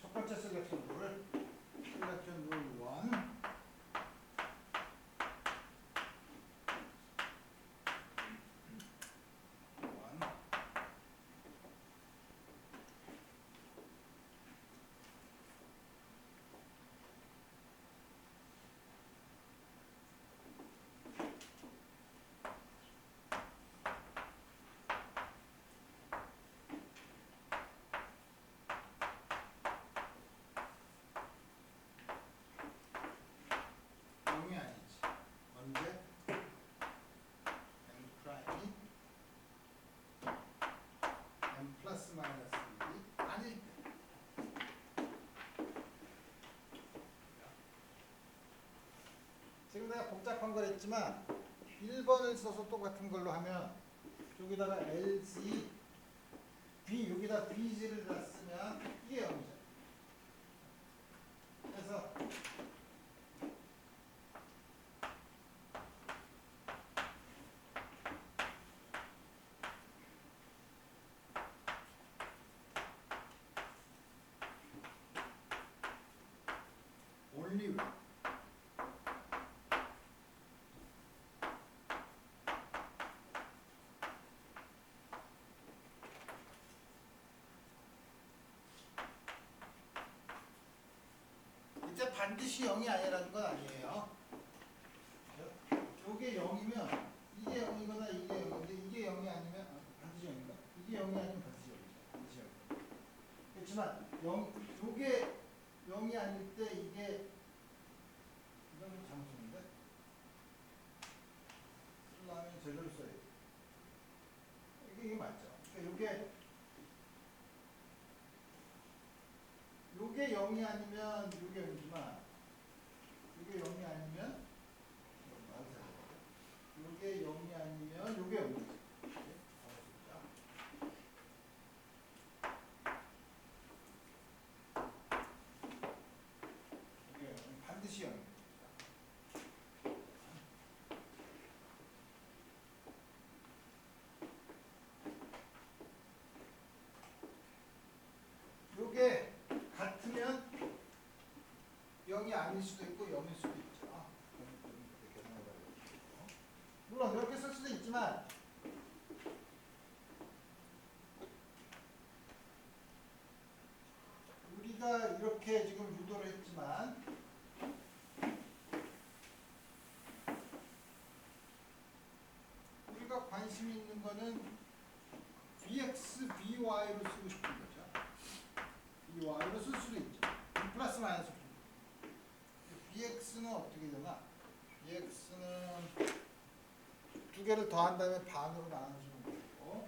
첫 번째 셀렉션 룰 룰 1 복잡한 걸 했지만 1번을 써서 똑같은 걸로 하면 여기다가 LG B 여기다 BG를 다 쓰면 이게 0이죠. 그래서 only way 이제 반드시 0이 아니라는 건 아니에요. 이게 0이면 이게 0이거나 이게 0인데 이게 0이 아니면 반드시 0인가? 이게 0이 아니면 반드시 0이죠. 반드시 0. 그렇지만 요게 0이 아닐 때 이게 이건 좀 잘못했는데 쓰려면 제대로 써야 돼. 이게 맞죠? 그러니까 요게 0이 아니면 요게 0이지만 요게 0이 아니면 요게 0이 아니면 요게 0이지. 반드시 0입니다. 요게 같으면 0이 아닐 수도 있고 0일 수도 있죠. 이렇게 계산해봐야겠고. 물론 이렇게 쓸 수도 있지만 우리가 이렇게 지금 유도를 했지만 우리가 관심 있는 거는 bx, by로 쓰고 싶은 거죠. by로 쓸 수도 있죠. 플러스 마이너스 bx는 어떻게 되나? bx는 두 개를 더한 다음에 반으로 나눠주는 거고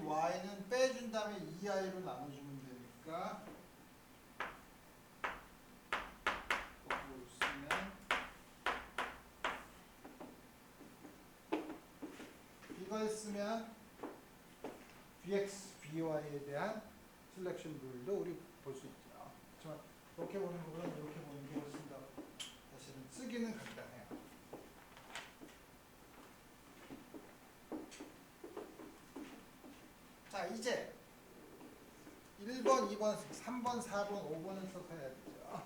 by는 빼준 다음에 2i로 나눠주면 되니까 거꾸로 쓰면 이걸 쓰면 bx, by에 대한 셀렉션 룰도 우리 볼 수 있죠. 그렇지만 이렇게 보는 것보다 이렇게 보는 게 훨씬 더 사실은 쓰기는 간단해요. 자, 이제 1번, 2번, 3번, 4번, 5번을 써서 해야 되죠.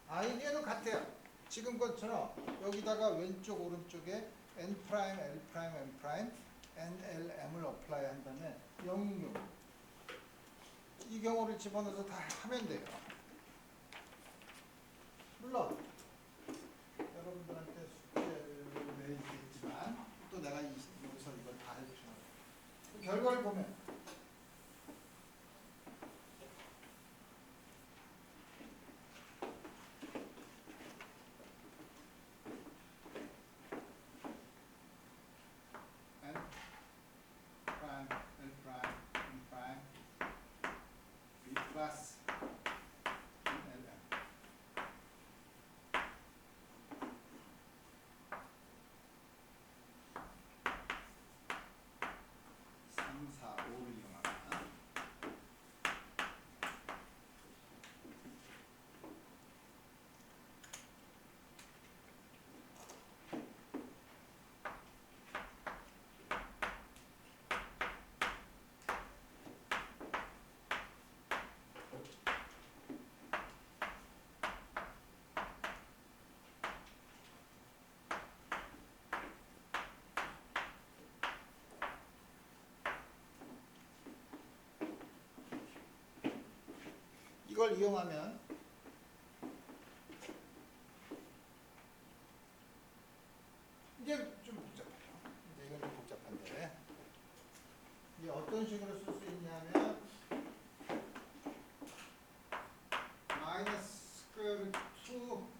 아이디어는 같아요. 지금 것처럼 여기다가 왼쪽, 오른쪽에 n', l', m', n, l, m을 어플라이 한 다음에 0, 6 이 경우를 집어넣어서 다 하면 돼요. 물론 여러분들한테 숙제를 내주겠지만 또 내가 여기서 이걸 다 해주는 거예요. 결과를 보면 n', l', m', b 플러스 lm 3, 4, 5를 이용하면 이걸 이용하면 이제 좀 복잡해요. 이제 이건 좀 복잡한데 이게 어떤 식으로 쓸 수 있냐면 마이너스 스퀘어 루트 2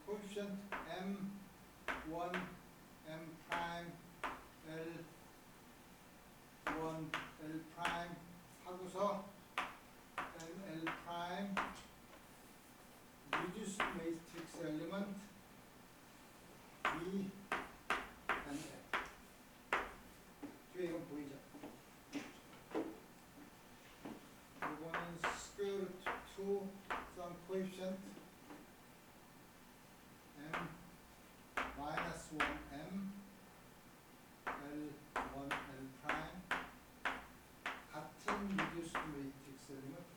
코에피션트 m1, m 프라임, l1, l 프라임 하고서 B and F. 뒤에 이건 보이죠? 이거는 square root 2 some coefficient m minus 1m L1 L prime 같은 reduced matrix 에lement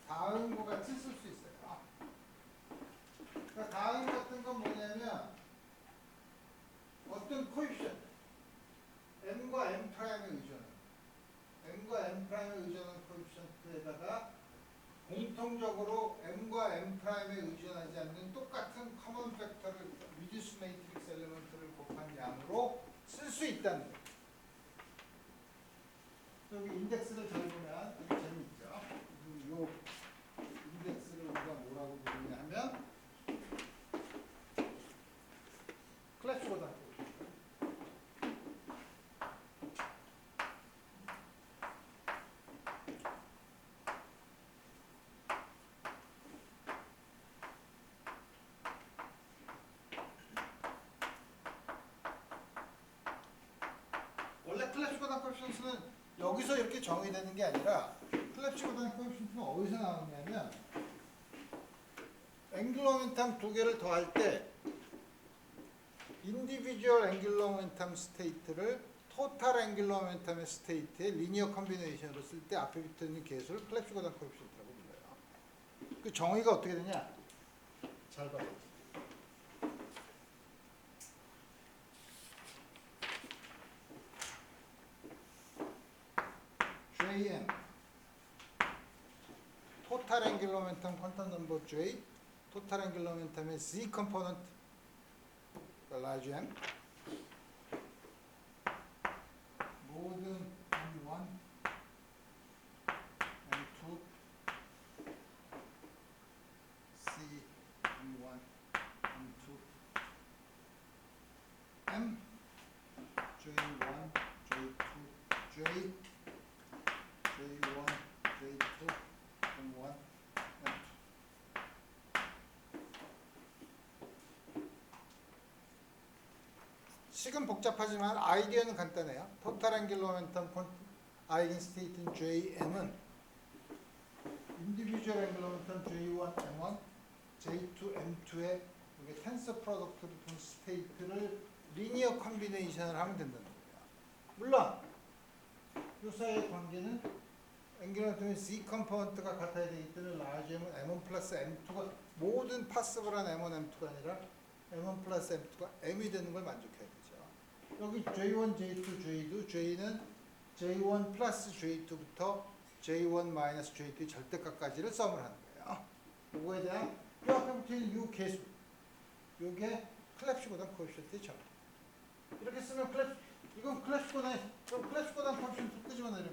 다음과 같이 쓸 수 있어요. 그러니까 다음 같은 건 뭐냐면 어떤 코에피션트 m과 m 프라임에 의존하는 m과 m 프라임에 의존하는 코에피션트에다가 공통적으로 m과 m 프라임에 의존하지 않는 똑같은 커먼 팩터를 리듀스 매트릭스 엘리먼트를 곱한 양으로 쓸 수 있다는 거예요. 여기 인덱스를 잘 보면 아주 재미있죠. 요 인덱스를 우리가 뭐라고 부르냐 하면 클래스보다 원래 클래스보다 코에피션트는 여기서 이렇게 정의되는 게 아니라 클래스보다 코에피션트는 어디서 나오냐면 앵귤러 모멘텀 두 개를 더할 때 인디비주얼 앵귤러 모멘텀 스테이트를 토탈 앵귤러 모멘텀의 스테이트의 리니어 컨비네이션으로 쓸 때 앞에 붙어있는 개수를 클래스보다 코에피션트라고 불러요. 그 정의가 어떻게 되냐? 잘 봐요. JM 토탈 앵귤러 모멘텀 퀀텀 넘버 J 토탈 앵귤러 모멘텀의 Z 컴포넌트 large M 모든 M1 M2 C M1 M2 M J1 J2 J J1 J2 M1 M2 식은 복잡하지만 아이디어는 간단해요. 토탈 앵귤러 모멘텀 아이겐 스테이트인 JM은 인디비주얼 앵귤러 모멘텀 J1 M1 J2 M2의 이게 텐서 프로덕트로 둔 스테이트를 리니어 컨비네이션을 하면 된다는 거예요. 물론 이 사이의 관계는 앵귤러 모멘텀의 Z 컴포넌트가 같아야 되기 때문에 large M은 M1 플러스 M2가 모든 파서블한 M1, M2가 아니라 M1 플러스 M2가 M이 되는 걸 만족해야 되죠. 여기 J1, J2, J도 J는 J1 플러스 J2부터 J1 마이너스 J2의 절대값까지를 썸을 하는 거예요. 이거에 대한 이 앞에 붙어있는 이 개수 이게 클랩시고단 코에피션트죠. 이렇게 쓰면 이건 클랩시고단 그럼 클랩시고단 코에피션트 끄집어내려.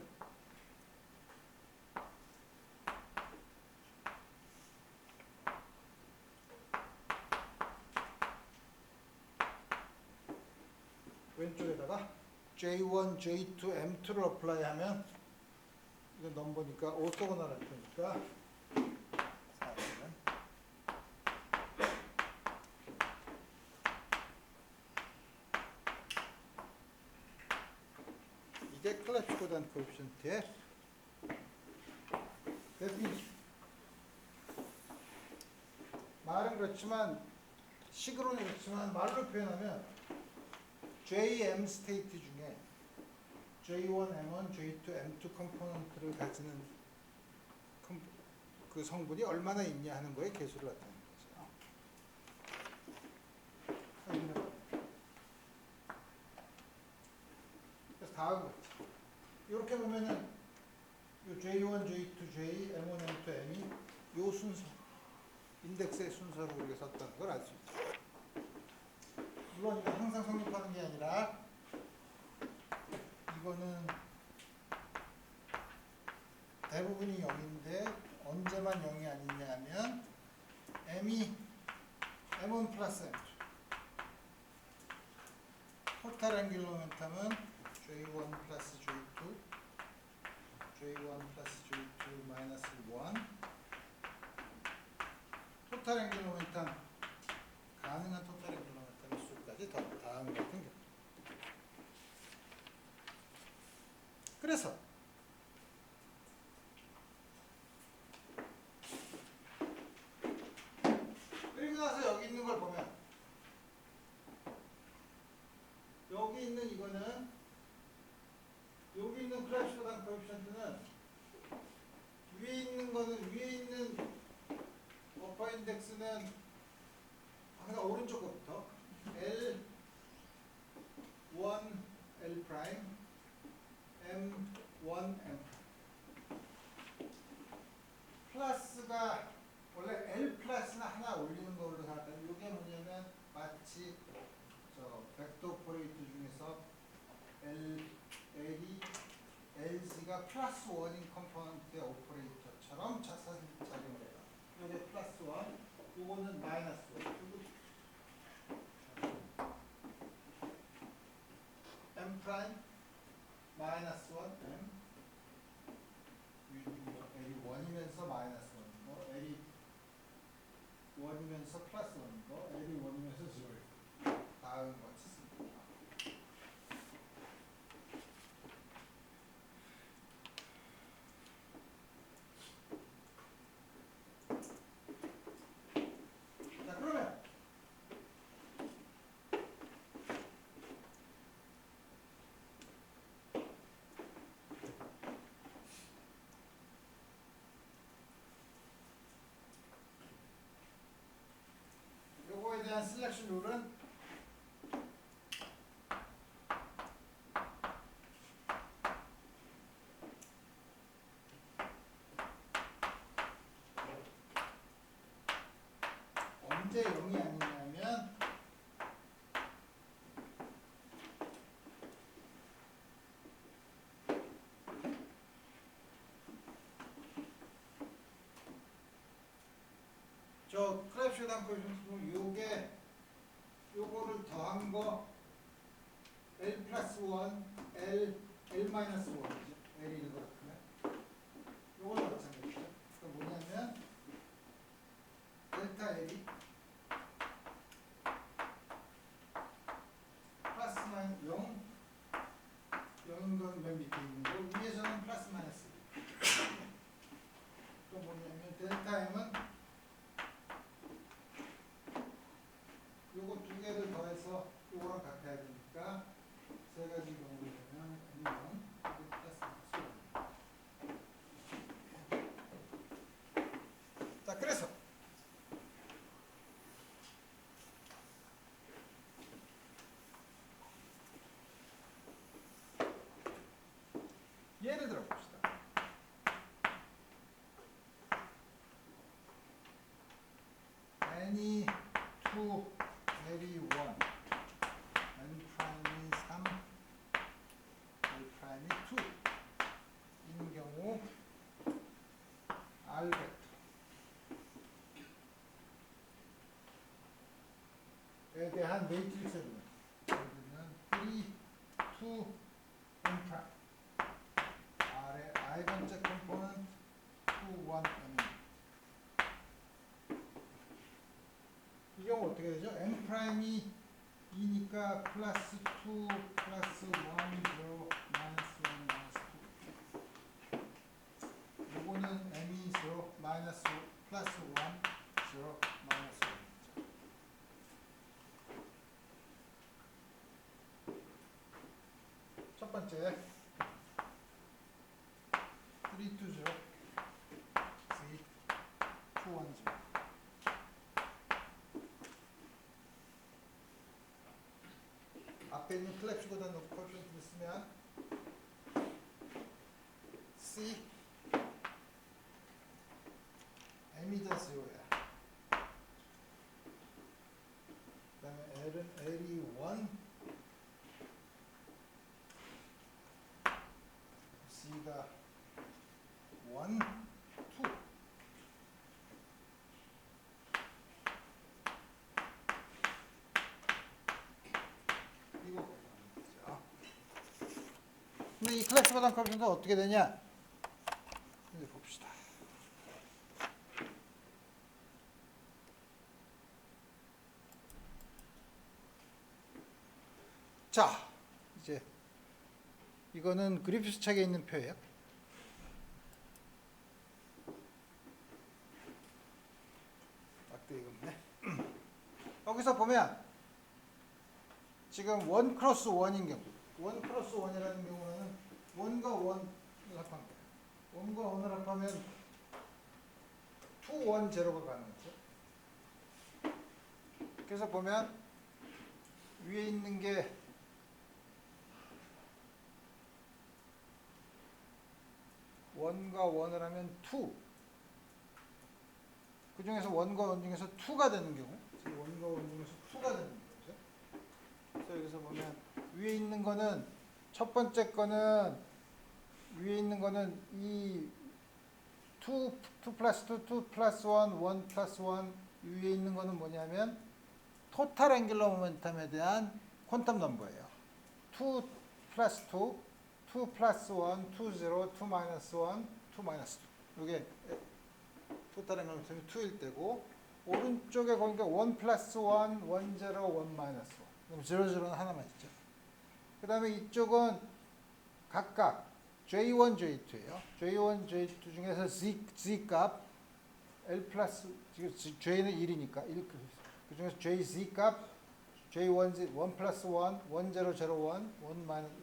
왼쪽에다가 J1, J2, M2를 어플라이 하면 이거 넘버니까 오토고널 할 테니까 4번은 이게 클래스코단 코에피션트의 데피니션. 말은 그렇지만 식으로는 그렇지만 말로 표현하면 JM 스테이트 중에 J1, M1, J2, M2 컴포넌트를 가지는 그 성분이 얼마나 있냐 하는 거에 개수를 나타내는 거죠. 그래서 다음 거죠. 이렇게 보면은 요 J1, J2, J, M1, M2, M이 요 순서 인덱스의 순서로 우리가 썼다는 걸 알 수 있죠. 물론 이거 항상 성립하는 게 아니라 이거는 대부분이 0인데 언제만 0이 아니냐 하면 M1 플러스 M. 토탈 앵귤러 모멘텀은 J1 플러스 J2 J1 플러스 J2 마이너스 1 토탈 앵귤러 모멘텀 가능한 토탈 앵귤러 모멘텀의 수까지 더 다음 같은 경우. 그래서 그리고 나서 여기 있는 걸 보면 여기 있는 이거는 여기 있는 크랩시간 코에피션트는 위에 있는 거는 위에 있는 어퍼 인덱스는 항상 오른쪽 것부터 L1 L 프라임 M1 M 플러스가 원래 L 플러스는 하나 올리는 걸로 생각하면 이게 뭐냐면 마치 저 벡터 오퍼레이터 중에서 LC가 플러스 1인 컴포넌트의 오퍼레이터처럼 사실 작용을 해요. 이게 플러스 1, 이거는 마이너스 1. M 프라임 마이너스 1 M L이 1이면서 마이너스 1이고 L이 1이면서 플러스 1이고 L이 1이면서 0이고 다음 같이 씁니다. 자 그러면 요거에 대한 셀렉션 룰은 언제 0이 아니냐면 저 크랩시단 코에피션트 요게 요거를 더한 거 L 플러스 1 L 마이너스 1이죠. L이 이렇게 요걸로 마찬가지죠. 그 뭐냐면 델타 L이 플러스 마이너스 0인 건 맨 밑에 있는 거 위에서는 플러스 마이너스 또 뭐냐면 델타 M은 요거 두 개를 더해서 요거랑 같아야 되니까 세 가지 경우를 보면 M은 이게 플러스 마이너스 1. 자 그래서 예를 들어 봅시다. N이 2, L이 1, N 프라임이 3, L 프라임이 2인 경우 R 벡터에 대한 매트릭스를 예를 들면 3, 2, N 프라임 R의 i번째 컴포넌트 2, 1, N 이 경우 어떻게 되죠? M 프라임이 2니까 플러스 2 플러스 1 0 마이너스 1 마이너스 2 요거는 M이 0 마이너스 플러스 1 0 마이너스 1 첫 번째 3, 2, 0 3, 2, 1, 0 앞에 있는 클랩시보다 높은 코에피션트를 쓰면 C M이 다 0야. 그 다음에 L은 L이 1, C가 1, 2. 이거 보죠. 근데 이 클래스 바닥 컴퓨터는 어떻게 되냐? 이제 봅시다. 자, 이제 이거는 그리피스 책에 있는 표예요. 이겁네. 여기서 보면 지금 1 크로스 1인 경우, 1 크로스 1이라는 경우는 1과 1을 합한 거예요. 1과 1을 합하면 2, 1, 제로가 가능하죠. 그래서 보면 위에 있는 게 원과 원을 하면 2. 그 중에서 원과 원 중에서 2가 되는 경우, 원과 원 중에서 2가 되는 거죠. 그래서 여기서 보면 위에 있는 거는 첫 번째 거는 위에 있는 거는 이 2 플러스 2, 2 플러스 1, 1 플러스 1 위에 있는 거는 뭐냐면 토탈 앵귤러 모멘텀에 대한 퀀텀 넘버예요. 2 플러스 2, 2 플러스 1, 2 0, 2 마이너스 1, 2 마이너스 2. 이게 토탈 앵귤러 모멘텀이 2일 때고 오른쪽에 보니까 1 플러스 1, 1 0, 1 마이너스 1. 그럼 0, 0는 하나만 있죠. 그 다음에 이쪽은 각각 J1, J2예요. J1, J2 중에서 Z 값 L 플러스 지금 J는 1이니까 1, 그 중에서 JZ 값 J1, 1 플러스 1, 1 0, 0, 1, 1 마이너스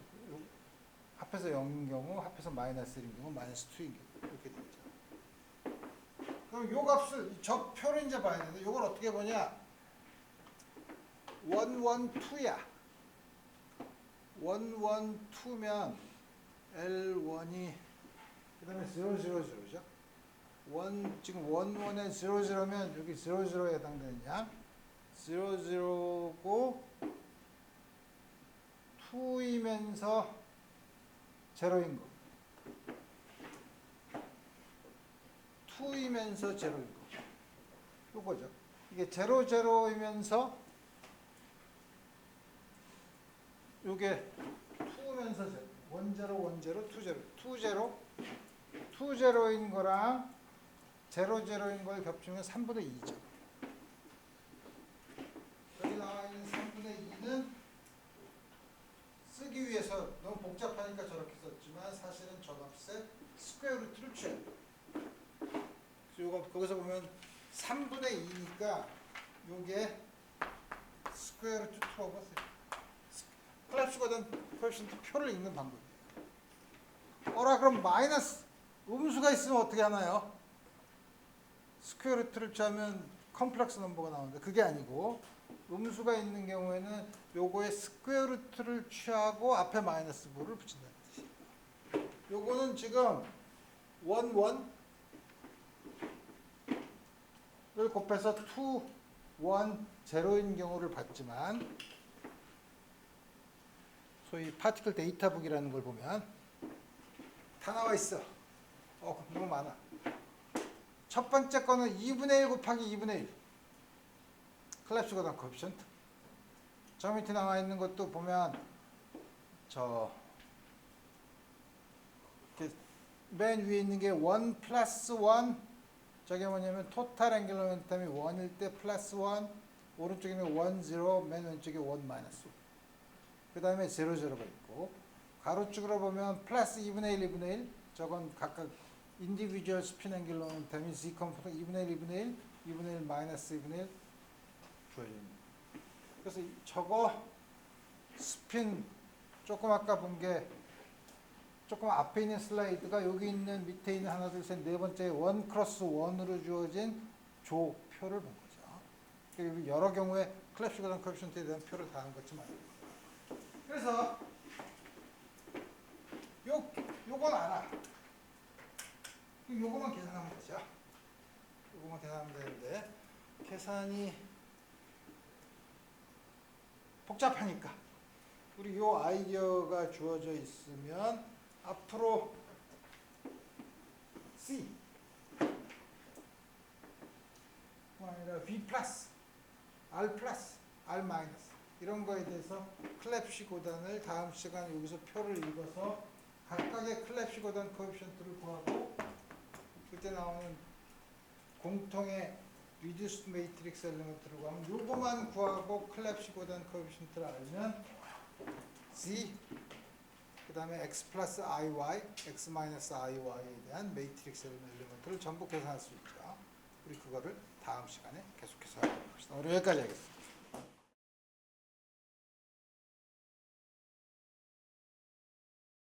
합해서 0인 경우, 합해서 마이너스 1인 경우, 마이너스 2인 경우 이렇게 되죠. 그럼 요 값을 저 표를 이제 봐야 되는데 이걸 어떻게 보냐? 1, 1, 2야. 1, 1, 2면 L1이 그 다음에 0, 0, 0죠. 1, 지금 1, 1에 0, 0면 여기 0, 0에 해당되는 양 0, 0고 2이면서 0인 거 2이면서 0인 거 요거죠. 이게 0, 0이면서 요게 2면서 0 1, 0, 1, 0, 2, 0 2, 0 2, 0인 거랑 0, 0인 걸 겹치면 3분의 2죠. 여기 나와 있는 3분의 2는 쓰기 위해서 너무 복잡하니까 저렇게 썼지만 사실은 전압세 스퀘어 루트를 취해요. 그래서 거기서 보면 3분의 2니까 요게 스퀘어 루트 2하고 클래스가 된 코에피션트 표를 읽는 방법이에요. 어라 그럼 마이너스 음수가 있으면 어떻게 하나요? 스퀘어 루트를 취하면 컴플렉스 넘버가 나오는데 그게 아니고 음수가 있는 경우에는 요거의 스퀘어 루트를 취하고 앞에 마이너스 부를 붙인다는 뜻이에요. 요거는 지금 1, 1을 곱해서 2, 1, 0인 경우를 봤지만 소위 파티클 데이터북이라는 걸 보면 다 나와 있어. 너무 많아. 첫 번째 거는 2분의 1 곱하기 2분의 1. 클랩스 거단 코에피션트. 저 밑에 나와 있는 것도 보면 맨 위에 있는 게 1 플러스 1. 저게 뭐냐면 토탈 앵귤러 모멘텀이 1일 때 플러스 1. 오른쪽에는 1, 0. 맨 왼쪽에 1 마이너스 1. 그 다음에 0, 0가 있고 가로축으로 보면 플러스 2분의 1, 2분의 1 저건 각각 인디비주얼 스핀 앵귤러 모멘텀이 Z 컴포트 2분의 1, 2분의 1, 2분의 1 마이너스 2분의 1 주어집니다. 그래서 저거 스핀 조금 아까 본 게 조금 앞에 있는 슬라이드가 여기 있는 밑에 있는 하나 둘 셋 네 번째 1 크로스 1으로 주어진 조표를 본 거죠. 여러 경우에 클랩시거든 코에피션트에 대한 표를 다 한 것지만 그래서 요건 알아. 요거만 계산하면 되죠. 요거만 계산하면 되는데 계산이 복잡하니까 우리 요 아이디어가 주어져 있으면 앞으로 C 아니라 V 플러스, R 플러스, R 마이너스 이런 거에 대해서 클랩시 고단을 다음 시간에 여기서 표를 읽어서 각각의 클랩시 고단 코에피션트를 구하고 그때 나오는 공통의 리듀스드 매트릭스 엘리먼트를 구하면 요거만 구하고 클랩시 고단 코에피션트를 알면 Z 그 다음에 X 플러스 IY, X 마이너스 IY에 대한 매트릭스 엘리먼트를 전부 계산할 수 있죠. 우리 그거를 다음 시간에 계속해서 해보겠습니다. 오늘 여기까지 하겠습니다.